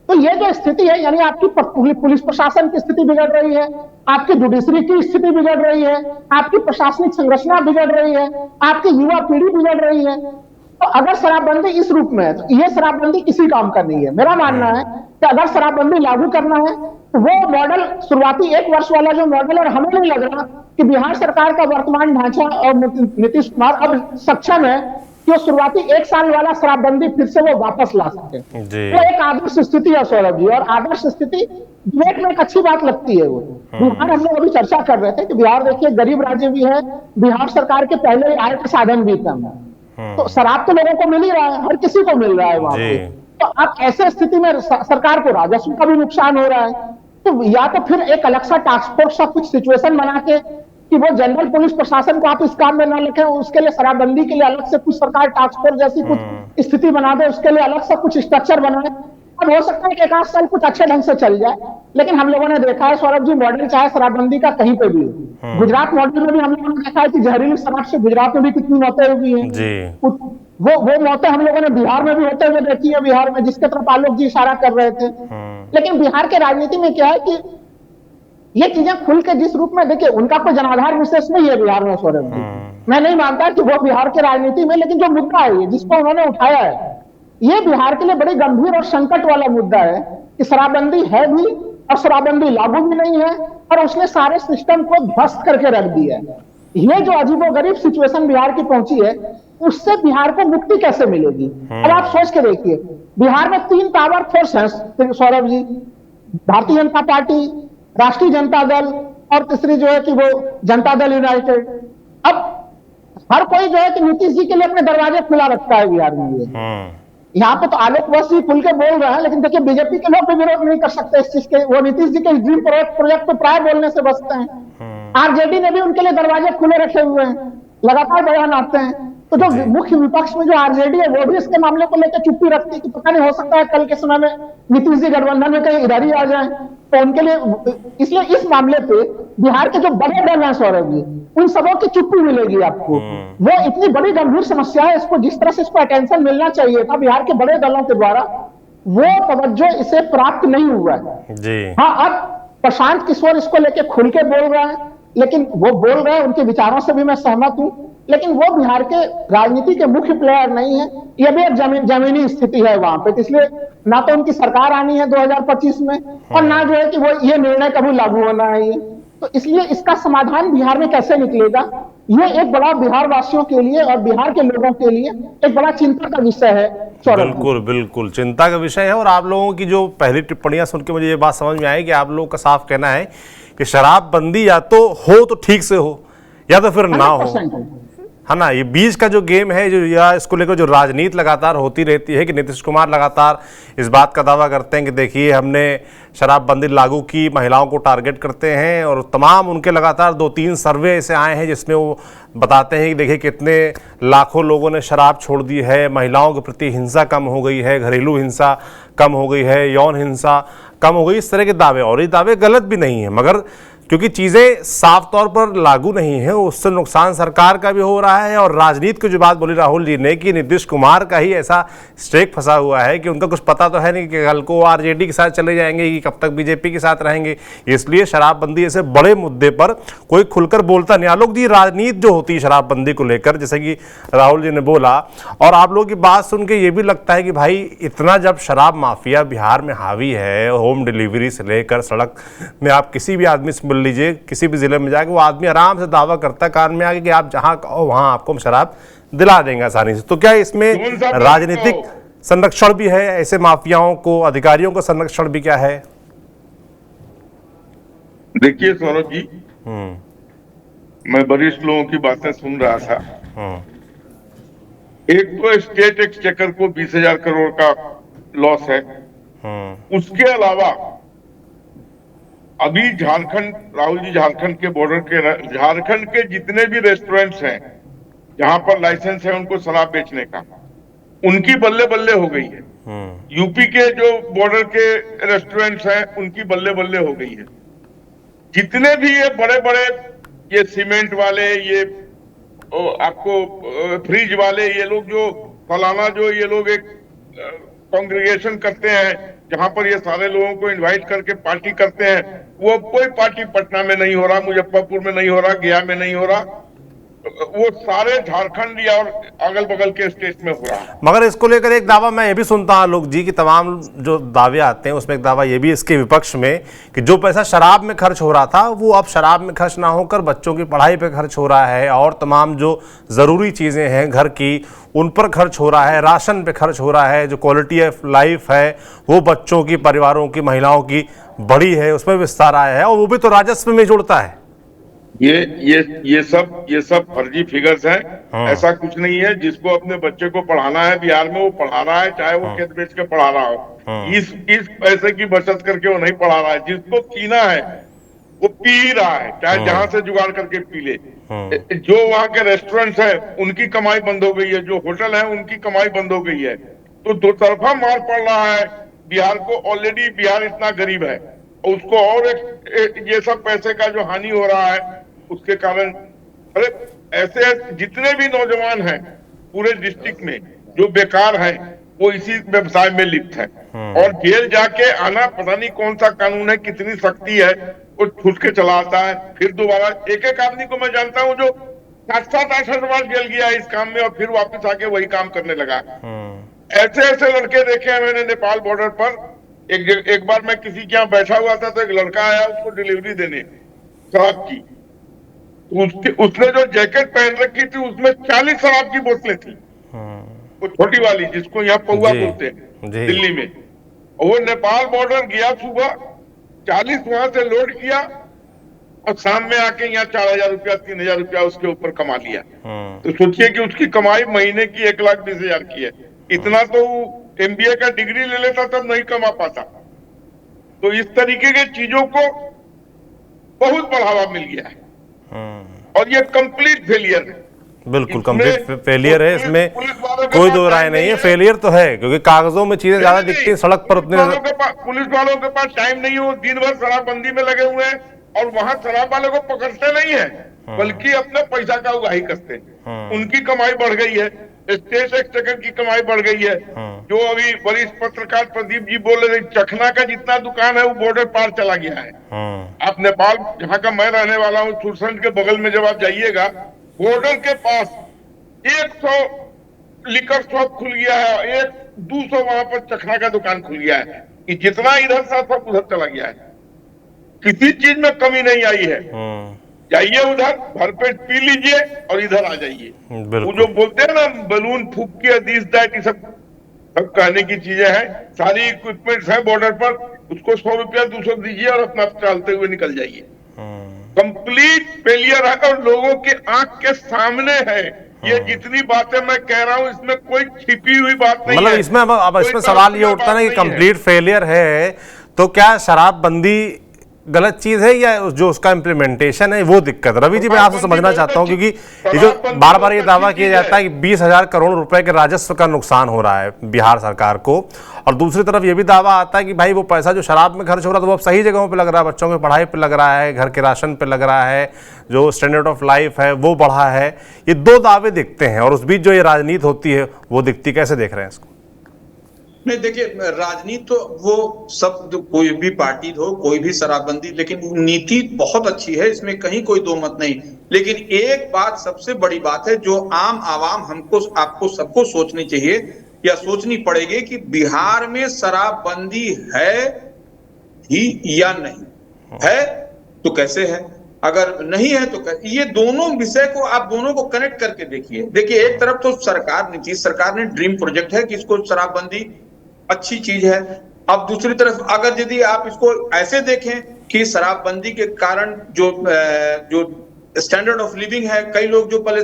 Speaker 6: तो ये जो स्थिति है, यानी आपकी पुलिस प्रशासन की स्थिति बिगड़ रही है, आपकी जुडिशरी की स्थिति बिगड़ रही है, आपकी प्रशासनिक संरचना बिगड़ रही है, आपकी युवा पीढ़ी बिगड़ रही है। तो अगर शराबबंदी इस रूप में है तो ये शराबबंदी किसी काम का नहीं है। मेरा मानना है कि अगर शराबबंदी लागू करना है तो वो मॉडल शुरुआती 1 वर्ष वाला जो मॉडल, और हमें नहीं लग रहा कि बिहार सरकार का वर्तमान ढांचा और नीतीश कुमार अब सक्षम है कि वो शुरुआती 1 साल वाला शराबबंदी फिर से वो वापस ला सके। वो एक आदर्श स्थिति है सौरभ जी, और आदर्श स्थिति विवेक में एक अच्छी बात लगती है। वो बिहार हम लोग अभी चर्चा कर रहे थे कि बिहार देखिए गरीब राज्य भी है, बिहार सरकार के पहले आय का साधन भी कम है, तो शराब तो लोगों को मिल ही रहा है, हर किसी को मिल रहा है वहां पे। तो अब ऐसे स्थिति में सरकार को राजस्व का भी नुकसान हो रहा है। तो या तो फिर एक अलग सा टास्क फोर्स का कुछ सिचुएशन बना के कि वो जनरल पुलिस प्रशासन को आप इस काम में ना लिखें, उसके लिए शराबबंदी के लिए अलग से कुछ सरकार टास्क फोर्स जैसी कुछ स्थिति बना दे, उसके लिए अलग से कुछ स्ट्रक्चर बनाए। अब हो सकता है कि 1 साल कुछ अच्छे ढंग से चल जाए, लेकिन हम लोगों ने देखा है सौरभ जी मॉडल चाहे शराबबंदी का कहीं पे भी, गुजरात मॉडल में भी हम लोगों ने देखा है कि जहरीली शराब से गुजरात में भी कितनी मौतें हुई हैं। वो मौतें हम लोगों ने बिहार में भी होते हुए देखी है, बिहार में जिसके तरफ आलोक जी इशारा कर रहे थे। लेकिन बिहार के राजनीति में क्या है कि ये चीजें खुल के जिस रूप में, देखिए उनका कोई जनाधार विशेष नहीं है बिहार में सौरभ जी, मैं नहीं मानता कि वो बिहार के राजनीति में, लेकिन जो मुद्दा है जिसको उन्होंने उठाया है ये बिहार के लिए बड़ी गंभीर और संकट वाला मुद्दा है कि शराबबंदी है भी और शराबबंदी लागू भी नहीं है, और उसने सारे सिस्टम को ध्वस्त करके रख दिया है। ये जो अजीबोगरीब सिचुएशन बिहार की पहुंची है, उससे बिहार को मुक्ति कैसे मिलेगी? अब आप सोच के देखिए, बिहार में 3 पावर फोर्स हैं सौरभ जी, भारतीय जनता पार्टी, राष्ट्रीय जनता दल और तीसरी जो है कि वो जनता दल यूनाइटेड। अब हर कोई जो है कि नीतीश जी के लिए अपने दरवाजे खुला रखता है बिहार में। यहाँ पे तो आलोक बस जी खुल के बोल रहे हैं, लेकिन देखिए बीजेपी के लोग भी विरोध नहीं कर सकते इस चीज के, वो नीतीश जी के ड्रीम प्रोजेक्ट तो प्राय बोलने से बचते हैं। आरजेडी ने भी उनके लिए दरवाजे खुले रखे हुए हैं, लगातार बयान आते हैं। तो जो मुख्य विपक्ष में जो आरजेडी है वो भी इसके मामले को लेकर चुप्पी रखती है कि पता नहीं हो सकता है कल के समय में नीतीश जी गठबंधन में कहीं इधर ही आ जाए, तो उनके लिए, इसलिए इस मामले पे बिहार के जो बड़े दल हैं सौरभ जी, उन सबों की चुप्पी मिलेगी आपको। वो इतनी बड़ी गंभीर समस्या है, इसको जिस तरह से इसको अटेंशन मिलना चाहिए था बिहार के बड़े दलों के द्वारा, वो तवज्जो इसे प्राप्त नहीं हुआ है। हाँ, अब प्रशांत किशोर इसको लेके खुल के बोल रहे हैं, लेकिन वो बोल रहे हैं, उनके विचारों से भी मैं सहमत हूं, लेकिन वो बिहार के राजनीति के मुख्य प्लेयर नहीं है। ये भी एक जमीनी स्थिति है वहां पे, इसलिए ना तो उनकी सरकार आनी है 2025 में, और ना जो है कि वो ये निर्णय कभी लागू होना है ये। तो इसलिए इसका समाधान बिहार में कैसे निकलेगा, ये एक बड़ा बिहार वासियों के लिए और बिहार के लोगों के लिए एक बड़ा चिंता का विषय है।
Speaker 1: बिल्कुल बिल्कुल चिंता का विषय है। और आप लोगों की जो पहली टिप्पणियां सुन के मुझे ये बात समझ में आई कि आप लोगों का साफ कहना है कि शराबबंदी या तो हो तो ठीक से हो, या तो फिर ना हो। है ना, ये बीच का जो गेम है, जो या इसको लेकर जो राजनीति लगातार होती रहती है कि नीतीश कुमार लगातार इस बात का दावा करते हैं कि देखिए हमने शराबबंदी लागू की, महिलाओं को टारगेट करते हैं, और तमाम उनके लगातार 2-3 सर्वे ऐसे आए हैं जिसमें वो बताते हैं कि देखिए कितने लाखों लोगों ने शराब छोड़ दी है, महिलाओं के प्रति हिंसा कम हो गई है, घरेलू हिंसा कम हो गई है, यौन हिंसा कम हो गई, इस तरह के दावे। और ये दावे गलत भी नहीं है, मगर क्योंकि चीज़ें साफ तौर पर लागू नहीं है, उससे नुकसान सरकार का भी हो रहा है। और राजनीति की जो बात बोली राहुल जी ने कि नीतीश कुमार का ही ऐसा स्टेक फंसा हुआ है कि उनका कुछ पता तो है नहीं कि कल को आरजेडी के साथ चले जाएंगे कि कब तक बीजेपी के साथ रहेंगे, इसलिए शराबबंदी ऐसे बड़े मुद्दे पर कोई खुलकर बोलता नहीं। आलोक जी, राजनीति जो होती है शराबबंदी को लेकर, जैसे कि राहुल जी ने बोला, और आप लोगों की बात सुन के ये भी लगता है कि भाई इतना जब शराब माफिया बिहार में हावी है, होम डिलीवरी से लेकर सड़क में आप किसी भी आदमी से लीजिए, किसी भी जिले में जाके वो आदमी आराम से दावा करता है कान में आके कि आप जहां कहो वहां आपको शराब दिला देंगे आसानी से। तो क्या इसमें राजनीतिक संरक्षण भी है, ऐसे माफियाओं को, अधिकारियों का संरक्षण भी क्या है?
Speaker 3: देखिए सौरभ जी, मैं वरिष्ठ लोगों की बातें सुन रहा था। एक तो स्टेट एक्सचेकर को 20,000 करोड़ का लॉस है, उसके अलावा अभी झारखंड, राहुल जी, झारखंड के बॉर्डर के, झारखंड के जितने भी रेस्टोरेंट्स हैं जहां पर लाइसेंस है उनको शराब बेचने का, उनकी बल्ले बल्ले हो गई है। यूपी के जो बॉर्डर के रेस्टोरेंट्स हैं उनकी बल्ले बल्ले हो गई है। जितने भी ये बड़े बड़े ये सीमेंट वाले, ये आपको फ्रिज वाले, ये लोग जो फलाना, जो ये लोग एक कांग्रेगेशन करते हैं जहां पर ये सारे लोगों को इनवाइट करके पार्टी करते हैं, वो कोई पार्टी पटना में नहीं हो रहा, मुजफ्फरपुर में नहीं हो रहा, गया में नहीं हो रहा, वो सारे झारखंड या और अगल बगल के स्टेट में हो रहा है।
Speaker 1: मगर इसको लेकर एक दावा मैं ये भी सुनता हूं लोग जी कि तमाम जो दावे आते हैं उसमें एक दावा ये भी इसके विपक्ष में कि जो पैसा शराब में खर्च हो रहा था वो अब शराब में खर्च ना होकर बच्चों की पढ़ाई पे खर्च हो रहा है, और तमाम जो ज़रूरी चीज़ें हैं घर की उन पर खर्च हो रहा है, राशन पे खर्च हो रहा है, जो क्वालिटी ऑफ लाइफ है वो बच्चों की, परिवारों की, महिलाओं की बड़ी है, उसमें विस्तार आया है, और वो भी तो राजस्व में जुड़ता है।
Speaker 3: ये सब फर्जी फिगर्स हैं। ऐसा कुछ नहीं है। जिसको अपने बच्चे को पढ़ाना है बिहार में वो पढ़ा रहा है, चाहे वो खेत बेच के पढ़ा रहा हो। इस पैसे की बचत करके वो नहीं पढ़ा रहा है। जिसको पीना है वो पी ही रहा है, चाहे जहां से जुगाड़ करके पी ले। जो वहां के रेस्टोरेंट्स है उनकी कमाई बंद हो गई है, जो होटल है उनकी कमाई बंद हो गई है। तो दो तरफा मार पड़ रहा है बिहार को। ऑलरेडी बिहार इतना गरीब है, उसको और एक ये सब पैसे का जो हानि हो रहा है उसके कारण, अरे ऐसे जितने भी नौजवान हैं पूरे डिस्ट्रिक्ट में जो बेकार हैं वो इसी व्यवसाय में लिप्त है। और जेल जाके आना, पता नहीं कौन सा कानून है, कितनी सख्ती है, वो छूट के चला आता है। फिर दोबारा एक आदमी को मैं जानता हूं जो 7-8 बार जेल गया इस काम में और फिर वापस आके वही काम करने लगा। ऐसे लड़के देखे हैं मैंने नेपाल बॉर्डर पर। एक बार मैं किसी के यहाँ बैठा हुआ था तो एक लड़का आया उसको डिलीवरी देने शराब की। उसने जो जैकेट पहन रखी थी उसमें 40 शराब की बोतलें थी, वो छोटी वाली जिसको यहाँ पौवा बोलते हैं दिल्ली में। वो नेपाल बॉर्डर गया, सुबह 40 वहां से लोड किया और शाम में आके यहाँ 4,000 रुपया 3,000 रुपया उसके ऊपर कमा लिया। तो सोचिए कि उसकी कमाई महीने की 1,20,000 की है। इतना तो MBA का डिग्री ले लेता तब नहीं कमा पाता। तो इस तरीके के चीजों को बहुत बढ़ावा मिल गया है और ये कंप्लीट फेलियर है।
Speaker 1: बिल्कुल कंप्लीट फेलियर है, इसमें कोई दो राय नहीं है। फेलियर तो है क्योंकि कागजों में चीजें ज्यादा दिखती हैं, सड़क पर उतने
Speaker 3: पुलिस वालों के पास टाइम नहीं हो, दिन भर शराबबंदी में लगे हुए हैं और वहां शराब वाले को पकड़ते नहीं है बल्कि अपने पैसा का उगाही करते हैं। उनकी कमाई बढ़ गई है, स्टेट एक्सचेकर की कमाई बढ़ गई है। जो अभी वरिष्ठ पत्रकार प्रदीप जी बोल रहे, चखना का जितना दुकान है वो बॉर्डर पार चला गया है। आप नेपाल, जहाँ का मैं रहने वाला हूँ, सुरसंड के बगल में जब आप जाइएगा, बॉर्डर के पास 100 लिकर शॉप खुल गया है, 200 वहां पर चखना का दुकान खुल गया है कि जितना इधर था सब उधर चला गया है। किसी चीज में कमी नहीं आई है। जाइए उधर, भरपेट पी लीजिए और इधर आ जाइए। वो जो बोलते हैं ना बलून फूक के दिस दैट, सब कहने की चीजें हैं। सारी इक्विपमेंट्स हैं बॉर्डर पर, उसको 100 रुपया 200 दीजिए और अपना चलते हुए निकल जाइए। कंप्लीट फेलियर है और लोगों के आंख के सामने है ये जितनी बातें मैं कह रहा हूँ इसमें कोई छिपी हुई बात नहीं
Speaker 1: मतलब
Speaker 3: है।
Speaker 1: इसमें अब
Speaker 3: कोई
Speaker 1: इसमें सवाल ये
Speaker 3: कल्पना
Speaker 1: उठता है ना
Speaker 3: बात
Speaker 1: कि
Speaker 3: नहीं है।
Speaker 1: कंप्लीट फेलियर है, तो क्या शराबबंदी गलत चीज है या जो उसका इम्प्लीमेंटेशन है वो दिक्कत? रवि जी, मैं आपसे समझना चाहता हूं, क्योंकि ये जो बार बार ये दावा किया जाता है कि 20,000 करोड़ रुपए के राजस्व का नुकसान हो रहा है बिहार सरकार को, और दूसरी तरफ ये भी दावा आता है कि भाई वो पैसा जो शराब में खर्च हो रहा था वो अब सही जगहों पे लग रहा है, बच्चों की पढ़ाई पे लग रहा है, घर के राशन पे लग रहा है, जो स्टैंडर्ड ऑफ लाइफ है वो बढ़ा है। ये दो दावे दिखते हैं और उस बीच जो ये राजनीति होती है वो दिखती, कैसे देख रहे हैं इसको?
Speaker 4: नहीं, देखिए, राजनीति तो वो सब कोई भी पार्टी हो, कोई भी शराबबंदी, लेकिन नीति बहुत अच्छी है, इसमें कहीं कोई दो मत नहीं। लेकिन एक बात सबसे बड़ी बात है जो आम आवाम हमको आपको सबको सोचनी चाहिए या सोचनी पड़ेगी कि बिहार में शराबबंदी है ही या नहीं है, तो कैसे है, अगर नहीं है तो ये दोनों विषय को आप दोनों को कनेक्ट करके देखिए। एक तरफ तो नीतीश सरकार ने ड्रीम प्रोजेक्ट है कि इसको शराबबंदी अच्छी चीज है। अब दूसरी तरफ अगर यदि आप इसको ऐसे देखें कि शराबबंदी के कारण जो स्टैंडर्ड ऑफ लिविंग है, कई लोग जो पहले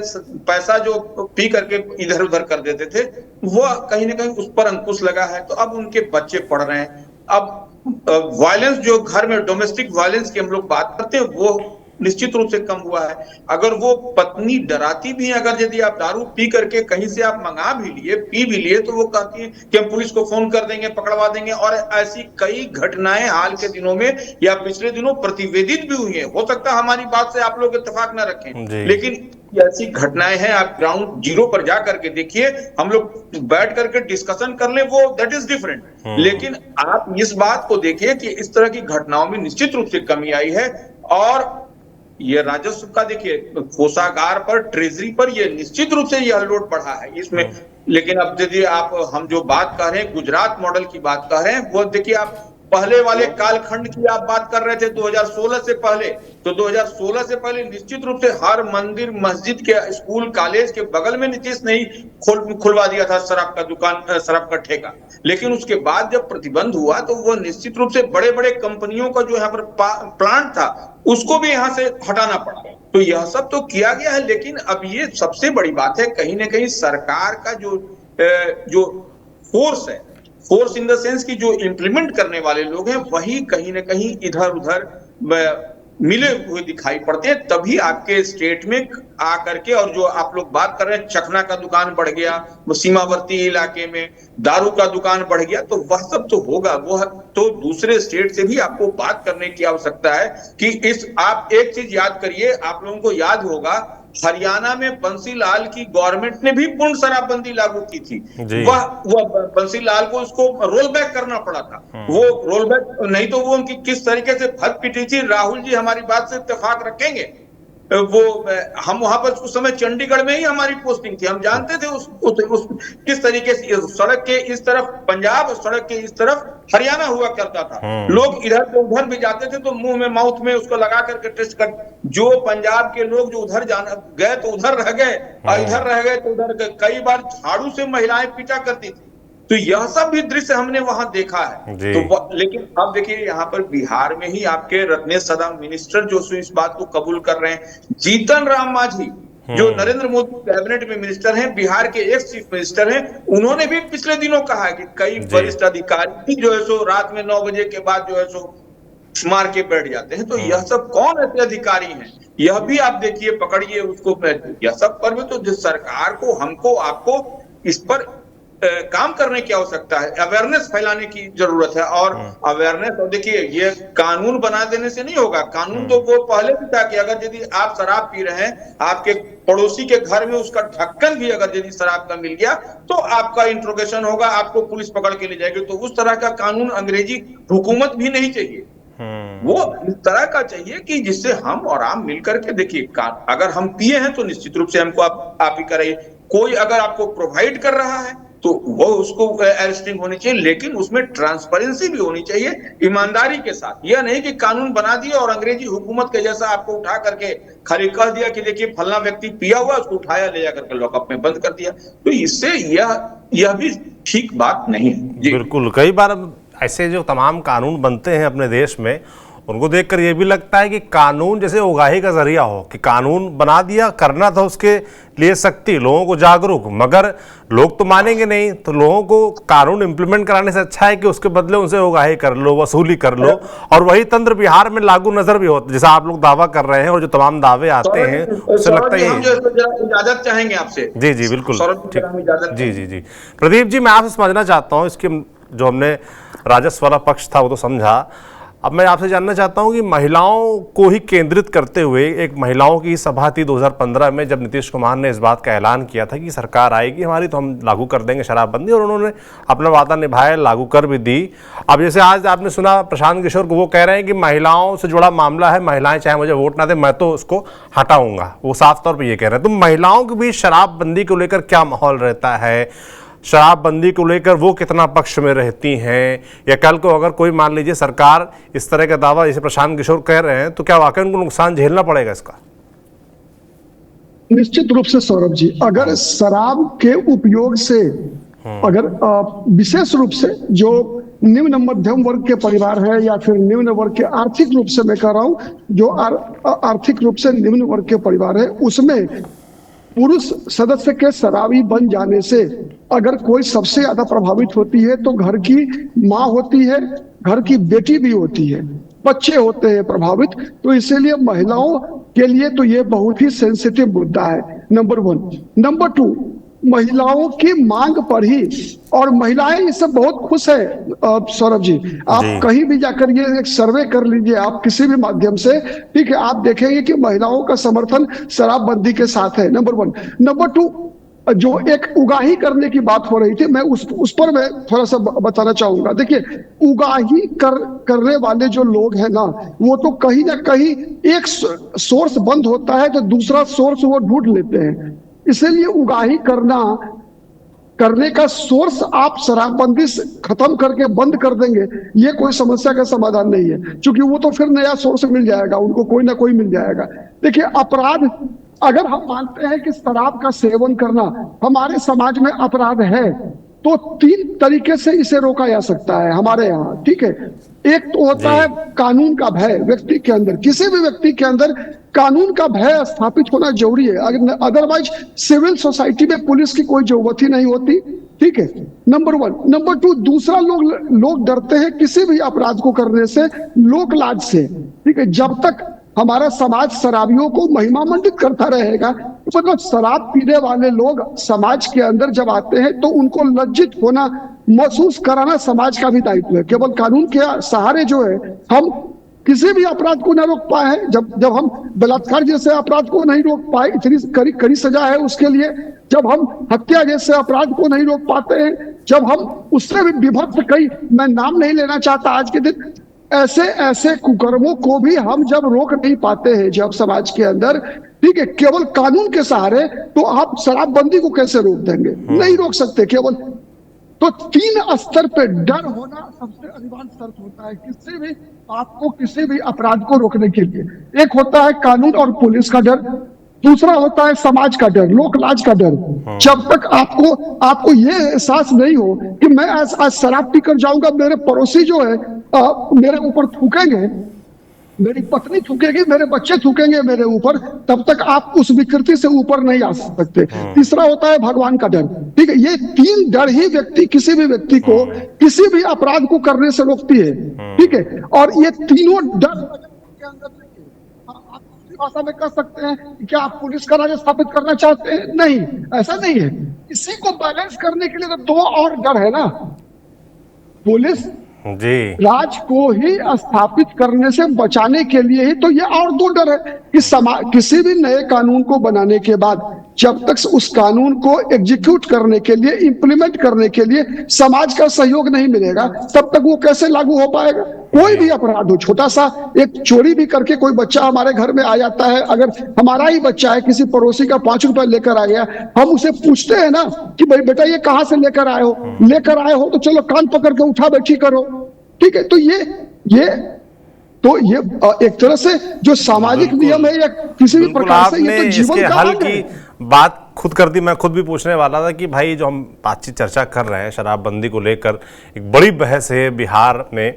Speaker 4: पैसा जो पी करके इधर उधर कर देते थे, वो कहीं ना कहीं उस पर अंकुश लगा है, तो अब उनके बच्चे पढ़ रहे हैं। अब वायलेंस जो घर में डोमेस्टिक वायलेंस की हम लोग बात करते हैं वो निश्चित रूप से कम हुआ है। अगर वो पत्नी डराती भी है, अगर यदि आप दारू पी करके कहीं से आप मंगा भी लिए, पी भी लिए, तो वो कहती है कि हम पुलिस को फोन कर देंगे, पकड़वा देंगे। और ऐसी कई घटनाएं हाल के दिनों में या पिछले दिनों प्रतिवेदित भी हुई है। हो सकता है हमारी बात से आप लोग इत्तेफाक न रखें, लेकिन ऐसी घटनाएं हैं, आप ग्राउंड जीरो पर जा करके देखिए, हम लोग बैठ करके डिस्कशन कर ले, वो दैट इज डिफरेंट। लेकिन आप इस बात को देखिए कि इस तरह की घटनाओं में निश्चित रूप से कमी आई है। और ये राजस्व का देखिए, कोषागार पर, ट्रेजरी पर ये निश्चित रूप से यह लोड बढ़ा है इसमें। लेकिन अब यदि आप हम जो बात कर रहे हैं, गुजरात मॉडल की बात कर रहे हैं, वो देखिए आप पहले वाले कालखंड की आप बात कर रहे थे 2016 से पहले, तो 2016 से पहले निश्चित रूप से हर मंदिर, मस्जिद के, स्कूल, कॉलेज के बगल में नीतीश नहीं खुलवा दिया था शराब का दुकान, शराब का ठेका। लेकिन उसके बाद जब प्रतिबंध हुआ तो वो निश्चित रूप से बड़े बड़े कंपनियों का जो यहाँ पर प्लांट था उसको भी यहाँ से हटाना पड़ा। तो यह सब तो किया गया है, लेकिन अब ये सबसे बड़ी बात है, कहीं ना कहीं सरकार का जो फोर्स है, फोर्स इन द सेंस की जो इंप्लीमेंट करने वाले लोग हैं, वही कहीं ना कहीं इधर उधर मिले हुए दिखाई पड़ते हैं। तभी आपके स्टेट में आकर के, और जो आप लोग बात कर रहे हैं, चखना का दुकान बढ़ गया, वो सीमावर्ती इलाके में दारू का दुकान बढ़ गया, तो वह सब तो होगा। वो तो दूसरे स्टेट से भी आपको बात करने की आवश्यकता है कि आप एक चीज याद करिए, आप लोगों को याद होगा हरियाणा में बंसीलाल की गवर्नमेंट ने भी पूर्ण शराबबंदी लागू की थी। वह बंसीलाल को उसको रोल बैक करना पड़ा था। वो रोल बैक नहीं तो वो उनकी किस तरीके से भद पिटी थी। राहुल जी हमारी बात से इत्तेफाक रखेंगे, वो हम वहां पर उस समय चंडीगढ़ में ही हमारी पोस्टिंग थी, हम जानते थे उस किस तरीके से सड़क के इस तरफ पंजाब, सड़क के इस तरफ हरियाणा हुआ करता था। लोग इधर से उधर भी जाते थे तो मुंह में, माउथ में उसको लगा करके टेस्ट कर, जो पंजाब के लोग जो उधर जाना गए तो उधर रह गए, और इधर रह गए तो उधर गए। कई बार झाड़ू से महिलाएं पीटा करती थी। तो यह सब भी दृश्य हमने वहां देखा है। तो लेकिन अब देखिए, यहाँ पर बिहार में ही आपके रत्नेश सदा मिनिस्टर जो इस बात को कबूल कर रहे हैं, जीतन राम मांझी जो नरेंद्र मोदी कैबिनेट में मिनिस्टर हैं, बिहार के एक्स चीफ मिनिस्टर हैं, उन्होंने भी पिछले दिनों कहा है कि कई वरिष्ठ अधिकारी जो है सो रात में 9 बजे के बाद जो है सो मार के बैठ जाते हैं। तो यह सब कौन ऐसे अधिकारी हैं, यह भी आप देखिए, पकड़िए उसको। यह सब पर भी तो जिस सरकार को, हमको, आपको इस पर काम करने की आवश्यकता है, अवेयरनेस फैलाने की जरूरत है। और अवेयरनेस, और देखिए, ये कानून बना देने से नहीं होगा। कानून तो वो पहले भी था कि अगर यदि आप शराब पी रहे हैं, आपके पड़ोसी के घर में उसका ढक्कन भी अगर यदि शराब का मिल गया तो आपका इंट्रोगेशन होगा, आपको पुलिस पकड़ के ले जाएगी। तो उस तरह का कानून अंग्रेजी हुकूमत भी नहीं चाहिए। वो इस तरह का चाहिए कि जिससे हम और आप मिलकर के, देखिए, अगर हम पिए हैं तो निश्चित रूप से हमको आप ही कराइए। कोई अगर आपको प्रोवाइड कर रहा है तो वो उसको अरेस्टिंग होनी चाहिए, लेकिन उसमें ट्रांसपेरेंसी भी होनी चाहिए, ईमानदारी के साथ। यह नहीं कि कानून बना दिया और अंग्रेजी हुकूमत के जैसा आपको उठा करके खाली कह दिया कि देखिए फलना व्यक्ति पिया हुआ, उसको उठाया, ले जाकर के लॉकअप में बंद कर दिया। तो इससे यह भी ठीक बात नहीं है।
Speaker 1: बिल्कुल, कई बार ऐसे जो तमाम कानून बनते हैं अपने देश में, उनको देखकर ये भी लगता है कि कानून जैसे उगाही का जरिया हो, कि कानून बना दिया, करना था उसके लिए सख्ती, लोगों को जागरूक, मगर लोग तो मानेंगे नहीं, तो लोगों को कानून इंप्लीमेंट कराने से अच्छा है कि उसके बदले उनसे उगाही कर लो, वसूली कर लो, और वही तंत्र बिहार में लागू नजर भी होता, जैसा आप लोग दावा कर रहे हैं, और जो तमाम दावे आते हैं उससे लगता है
Speaker 4: इजाजत चाहेंगे आपसे।
Speaker 1: जी जी बिल्कुल जी जी जी प्रदीप जी, मैं आपसे समझना चाहता हूँ, इसके जो हमने राजस्व वाला पक्ष था वो तो समझा, अब मैं आपसे जानना चाहता हूं कि महिलाओं को ही केंद्रित करते हुए एक महिलाओं की सभा थी 2015 में, जब नीतीश कुमार ने इस बात का ऐलान किया था कि सरकार आएगी हमारी तो हम लागू कर देंगे शराबबंदी, और उन्होंने अपना वादा निभाया, लागू कर भी दी। अब जैसे आज आपने सुना प्रशांत किशोर को, वो कह रहे हैं कि महिलाओं से जुड़ा मामला है, महिलाएं चाहे मुझे वोट ना दे मैं तो उसको हटाऊंगा, वो साफ तौर पर ये कह रहे हैं। तो महिलाओं के बीच शराबबंदी को लेकर क्या माहौल रहता है, शराबबंदी को लेकर वो कितना पक्ष में रहती हैं, या कल को अगर कोई मान लीजिए सरकार इस तरह का दावा जैसे प्रशांत किशोर कह रहे हैं, तो क्या वाकई उनको नुकसान झेलना पड़ेगा इसका?
Speaker 5: निश्चित रूप से सौरभ जी, अगर शराब के उपयोग से अगर विशेष रूप से जो निम्न मध्यम वर्ग के परिवार है या फिर निम्न वर्ग के, आर्थिक रूप से मैं कह रहा हूं, जो आर्थिक रूप से निम्न वर्ग के परिवार है, उसमें पुरुष सदस्य के शराबी बन जाने से अगर कोई सबसे ज्यादा प्रभावित होती है तो घर की माँ होती है, घर की बेटी भी होती है, बच्चे होते हैं प्रभावित। तो इसीलिए महिलाओं के लिए तो ये बहुत ही सेंसिटिव मुद्दा है, नंबर 1। नंबर 2, महिलाओं की मांग पर ही, और महिलाएं इससे बहुत खुश है सौरभ जी, आप कहीं भी जाकर ये एक सर्वे कर लीजिए आप किसी भी माध्यम से, ठीक है, आप देखेंगे कि महिलाओं का समर्थन शराबबंदी के साथ है, नंबर 1। नंबर 2, जो एक उगाही करने की बात हो रही थी, मैं उस पर मैं थोड़ा सा बताना चाहूंगा। देखिए, उगाही करने वाले जो लोग हैं ना, वो तो कहीं ना कहीं एक सोर्स बंद होता है तो दूसरा सोर्स वो ढूंढ लेते हैं, इसीलिए उगाही करने का सोर्स आप शराबबंदी खत्म करके बंद कर देंगे, ये कोई समस्या का समाधान नहीं है, क्योंकि वो तो फिर नया सोर्स मिल जाएगा उनको, कोई ना कोई मिल जाएगा। देखिए, अपराध, अगर हम मानते हैं कि शराब का सेवन करना हमारे समाज में अपराध है, तो 3 तरीके से इसे रोका जा सकता है हमारे यहाँ, ठीक है। एक तो होता है कानून का भय, व्यक्ति के अंदर, किसी भी व्यक्ति के अंदर कानून का भय स्थापित होना जरूरी है, अदरवाइज सिविल सोसाइटी में पुलिस की कोई जरूरत ही नहीं होती, ठीक है, नंबर 1। नंबर 2, दूसरा लोग डरते हैं किसी भी अपराध को करने से लोक लाज से, ठीक है। जब तक हमारा समाज शराबियों को महिमामंडित करता रहेगा, मतलब शराब पीने वाले लोग समाज के अंदर जब आते हैं तो उनको लज्जित होना महसूस कराना समाज का भी दायित्व है। केवल कानून के सहारे जो है हम किसी भी अपराध को न रोक पाए हैं, जब हम बलात्कार जैसे अपराध को नहीं रोक पाए, इतनी कड़ी सजा है उसके लिए, जब हम हत्या जैसे अपराध को नहीं रोक पाते हैं, जब हम उससे भी विभक्त कई, मैं नाम नहीं लेना चाहता आज के दिन, ऐसे कुकर्मों को भी हम जब रोक नहीं पाते हैं जब समाज के अंदर, ठीक है, केवल कानून के सहारे, तो आप शराबबंदी को कैसे रोक देंगे? नहीं रोक सकते। केवल तो 3 स्तर पे डर होना सबसे अनिवार्य शर्त होता है किसी भी अपराध को रोकने के लिए। एक होता है कानून और पुलिस का डर, दूसरा होता है समाज का डर, लोक लाज का डर। जब तक आपको ये एहसास नहीं हो कि मैं आज शराब पीकर जाऊंगा, मेरे पड़ोसी जो है मेरे ऊपर थूकेंगे, मेरी पत्नी थूकेगी, मेरे बच्चे थूकेंगे मेरे ऊपर, तब तक आप उस विकृति से ऊपर नहीं आ सकते। तीसरा होता है भगवान का डर, ठीक है। ये 3 डर ही किसी भी व्यक्ति को किसी भी अपराध को करने से रोकती है, ठीक है। और ये तीनों डर आप भाषा में कह सकते हैं, क्या आप पुलिस का राज स्थापित करना चाहते हैं? नहीं, ऐसा नहीं है। इसी को बैलेंस करने के लिए तो 2 और डर है ना, पुलिस
Speaker 1: जी
Speaker 5: राज को ही स्थापित करने से बचाने के लिए ही तो ये और 2 डर है कि किसी भी नए कानून को बनाने के बाद जब तक उस कानून को एग्जीक्यूट करने के लिए, इंप्लीमेंट करने के लिए समाज का सहयोग नहीं मिलेगा, तब तक वो कैसे लागू हो पाएगा? कोई भी अपराध हो, छोटा सा एक चोरी भी करके कोई बच्चा हमारे घर में आ जाता है, अगर हमारा ही बच्चा है, किसी पड़ोसी का 5 रुपए लेकर आ गया, हम उसे पूछते हैं ना कि भाई बेटा ये कहाँ से लेकर आए हो, तो चलो कान पकड़ के उठा बैठी करो, ठीक है। तो ये एक तरह से जो सामाजिक नियम है या किसी भी प्रकार से, ये तो जीवन का
Speaker 1: हल की बात खुद कर दी। मैं खुद भी पूछने वाला था कि भाई जो हम बातचीत चर्चा कर रहे हैं शराबबंदी को लेकर, एक बड़ी बहस है बिहार में,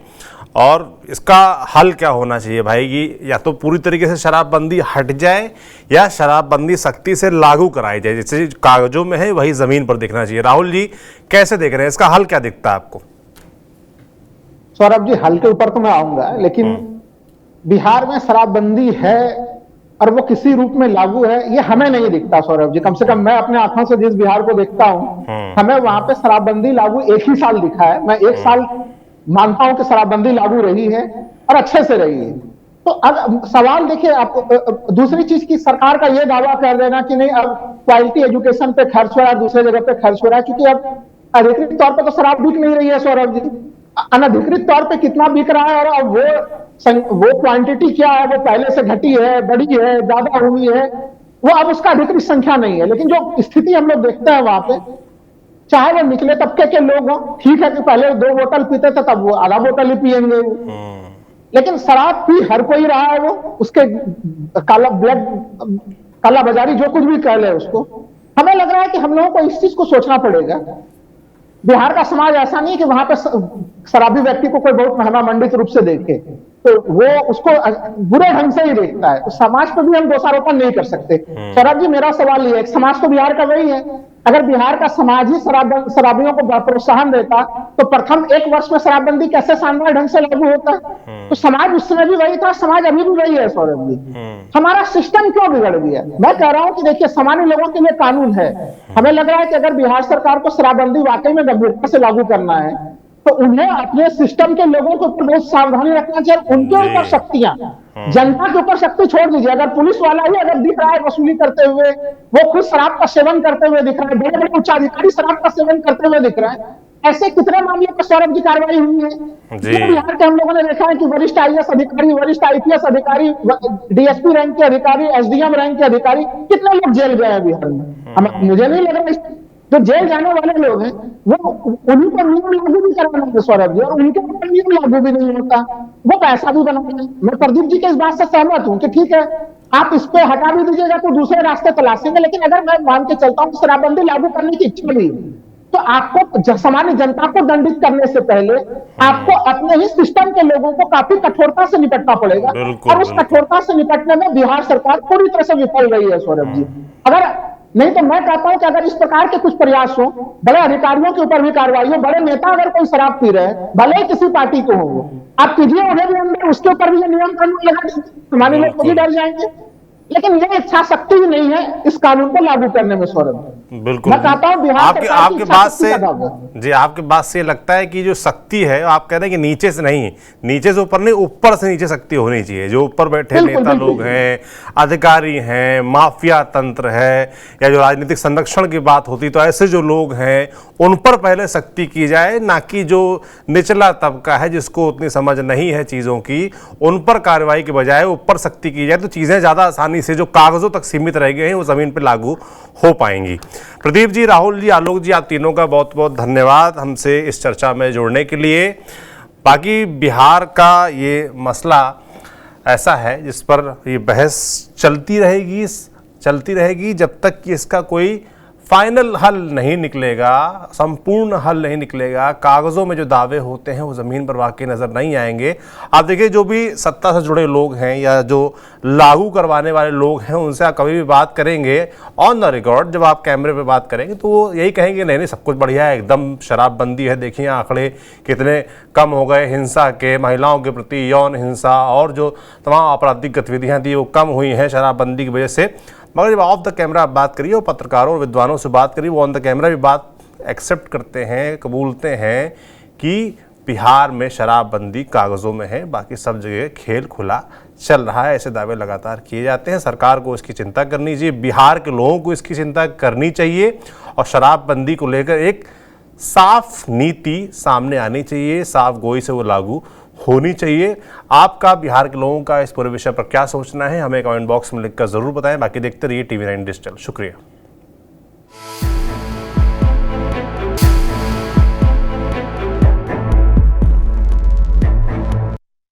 Speaker 1: और इसका हल क्या होना चाहिए भाई कि या तो पूरी तरीके से शराबबंदी हट जाए या शराबबंदी सख्ती से लागू कराई जाए, जैसे कागजों में है वही जमीन पर दिखना चाहिए। राहुल जी कैसे देख रहे हैं, इसका हल क्या दिखता है आपको?
Speaker 6: सौरभ जी, हल के ऊपर तो मैं आऊंगा, लेकिन बिहार में शराबबंदी है और वो किसी रूप में लागू है ये हमें नहीं दिखता सौरभ जी। कम से कम मैं अपने आंखों से जिस बिहार को देखता हूं, हमें वहां पे शराबबंदी लागू एक ही साल दिखा है। मैं एक साल मानता हूं कि शराबबंदी लागू रही है और अच्छे से रही है। तो अब सवाल देखिए, आप दूसरी चीज की सरकार का ये दावा कर देना कि नहीं अब क्वालिटी एजुकेशन पे खर्च हो रहा है, दूसरे जगह पे खर्च हो रहा है, क्योंकि अब अधिकृत तौर पर तो शराब बिक नहीं रही है सौरभ जी, अनधिकृत तौर पे कितना बिक रहा है और वो क्वांटिटी क्या है, वो पहले से घटी है, बढ़ी है, ज्यादा हुई है, वो अब उसका अधिकृत संख्या नहीं है। लेकिन जो स्थिति हम लोग देखते हैं वहां पे, चाहे वो निचले तबके के लोग हों, ठीक है कि पहले 2 बोतल पीते थे तब वो आधा बोतल ही पियेंगे, लेकिन शराब पी हर कोई रहा है, वो उसके काला बाजारी जो कुछ भी कह ले उसको। हमें लग रहा है कि हम लोगों को इस चीज को सोचना पड़ेगा। बिहार का समाज ऐसा नहीं कि वहां पर शराबी व्यक्ति को कोई बहुत महंगा मंडित रूप से देखे, तो वो उसको बुरे ढंग से ही देखता है, तो समाज पर भी हम दोषारोपण नहीं कर सकते। सौरभ जी, मेरा सवाल ये है, समाज तो बिहार का वही है, अगर बिहार का समाज ही शराबियों को प्रोत्साहन देता तो प्रथम 1 वर्ष में शराबबंदी कैसे शानदार ढंग से लागू होता? तो समाज उस समय भी वही था, समाज अभी भी वही है सौरभ जी। हमारा सिस्टम क्यों बिगड़ गया? मैं कह रहा हूं कि देखिए, सामान्य लोगों के लिए कानून है। हमें लग रहा है कि अगर बिहार सरकार को शराबबंदी वाकई में गंभीरता से लागू करना है तो उन्हें अपने सिस्टम के लोगों के ऊपर बहुत सावधानी रखना चाहिए। उनके ऊपर शक्तियां, जनता के ऊपर शक्ति छोड़ दीजिए। अगर पुलिस वाला ही अगर दिख रहा है वसूली करते हुए, वो खुद शराब का सेवन करते हुए दिख रहा है, बड़े बड़े उच्चाधिकारी शराब का सेवन करते हुए दिख रहा है, ऐसे कितने मामलों पर सौरभ की कार्रवाई हुई है? बिहार के हम लोगों ने देखा है कि वरिष्ठ IAS अधिकारी, वरिष्ठ IPS अधिकारी, DSP रैंक के अधिकारी, SDM रैंक के अधिकारी, कितने लोग जेल गए हैं बिहार में? मुझे नहीं लग रहा जो जेल जाने वाले लोग हैं वो उन्हीं पर नियम लागू भी कराना सौरभ जी, और उनके ऊपर नियम लागू भी नहीं होता, वो पैसा भी बनाते हैं। मैं प्रदीप जी के इस बात से सहमत हूं कि ठीक है, आप इस पे हटा भी दीजिएगा तो दूसरे रास्ते तलाशेंगे, लेकिन अगर मैं मान के चलता हूं शराबबंदी लागू करने की इच्छा भी है तो आपको सामान्य जनता को दंडित करने से पहले आपको अपने ही सिस्टम के लोगों को काफी कठोरता से निपटना पड़ेगा, और उस कठोरता से निपटने में बिहार सरकार पूरी तरह से विफल रही है सौरभ जी। अगर नहीं तो मैं कहता हूं कि अगर इस प्रकार के कुछ प्रयास हो, बड़े अधिकारियों के ऊपर भी कार्रवाई हो, बड़े नेता अगर कोई शराब पी रहे हैं, भले ही किसी पार्टी को हो, आप कीजिए उन्हें भी अंदर, उसके ऊपर भी ये नियम कानून लगा दीजिए, हमारे लोग को भी डर जाएंगे। लेकिन ये इच्छा शक्ति भी नहीं है इस कानून को लागू करने में सौरभ।
Speaker 1: बिल्कुल,
Speaker 6: मैं कहता हूं बिहार
Speaker 1: आपके बात से जी, आपके बात से लगता है कि जो शक्ति है, आप कह रहे हैं कि नीचे से नहीं, नीचे से ऊपर नहीं, ऊपर से नीचे शक्ति होनी चाहिए। जो ऊपर बैठे नेता लोग हैं, अधिकारी हैं, माफिया तंत्र है, या जो राजनीतिक संरक्षण की बात होती तो ऐसे जो लोग हैं उन पर पहले सख्ती की जाए, ना कि जो निचला तबका है जिसको उतनी समझ नहीं है चीज़ों की, उन पर कार्रवाई के बजाय ऊपर सख्ती की जाए तो चीज़ें ज़्यादा आसानी से जो कागज़ों तक सीमित रह गए हैं वो ज़मीन पर लागू हो पाएंगी। प्रदीप जी, राहुल जी, आलोक जी, आप तीनों का बहुत बहुत धन्यवाद हमसे इस चर्चा में जुड़ने के लिए। बाकी बिहार का ये मसला ऐसा है जिस पर ये बहस चलती रहेगी जब तक कि इसका कोई फाइनल हल नहीं निकलेगा, संपूर्ण हल नहीं निकलेगा। कागज़ों में जो दावे होते हैं वो ज़मीन पर वाकई नज़र नहीं आएंगे। आप देखिए, जो भी सत्ता से जुड़े लोग हैं या जो लागू करवाने वाले लोग हैं, उनसे आप कभी भी बात करेंगे ऑन द रिकॉर्ड, जब आप कैमरे पे बात करेंगे तो वो यही कहेंगे नहीं सब कुछ बढ़िया है, एकदम शराबबंदी है, देखिए आंकड़े कितने कम हो गए हिंसा के, महिलाओं के प्रति यौन हिंसा और जो तमाम आपराधिक गतिविधियाँ थी वो कम हुई हैं शराबबंदी की वजह से। मगर जब ऑफ द कैमरा आप बात करिए और पत्रकारों और विद्वानों से बात करिए, वो ऑन द कैमरा भी बात एक्सेप्ट करते हैं, कबूलते हैं कि बिहार में शराबबंदी कागज़ों में है, बाकी सब जगह खेल खुला चल रहा है। ऐसे दावे लगातार किए जाते हैं। सरकार को इसकी चिंता करनी चाहिए, बिहार के लोगों को इसकी चिंता करनी चाहिए और शराबबंदी को लेकर एक साफ नीति सामने आनी चाहिए, साफ गोई से वो लागू होनी चाहिए। आपका बिहार के लोगों का इस पूरे विषय पर क्या सोचना है, हमें कमेंट बॉक्स में लिखकर जरूर बताएं। बाकी देखते रहिए TV9 डिजिटल। शुक्रिया।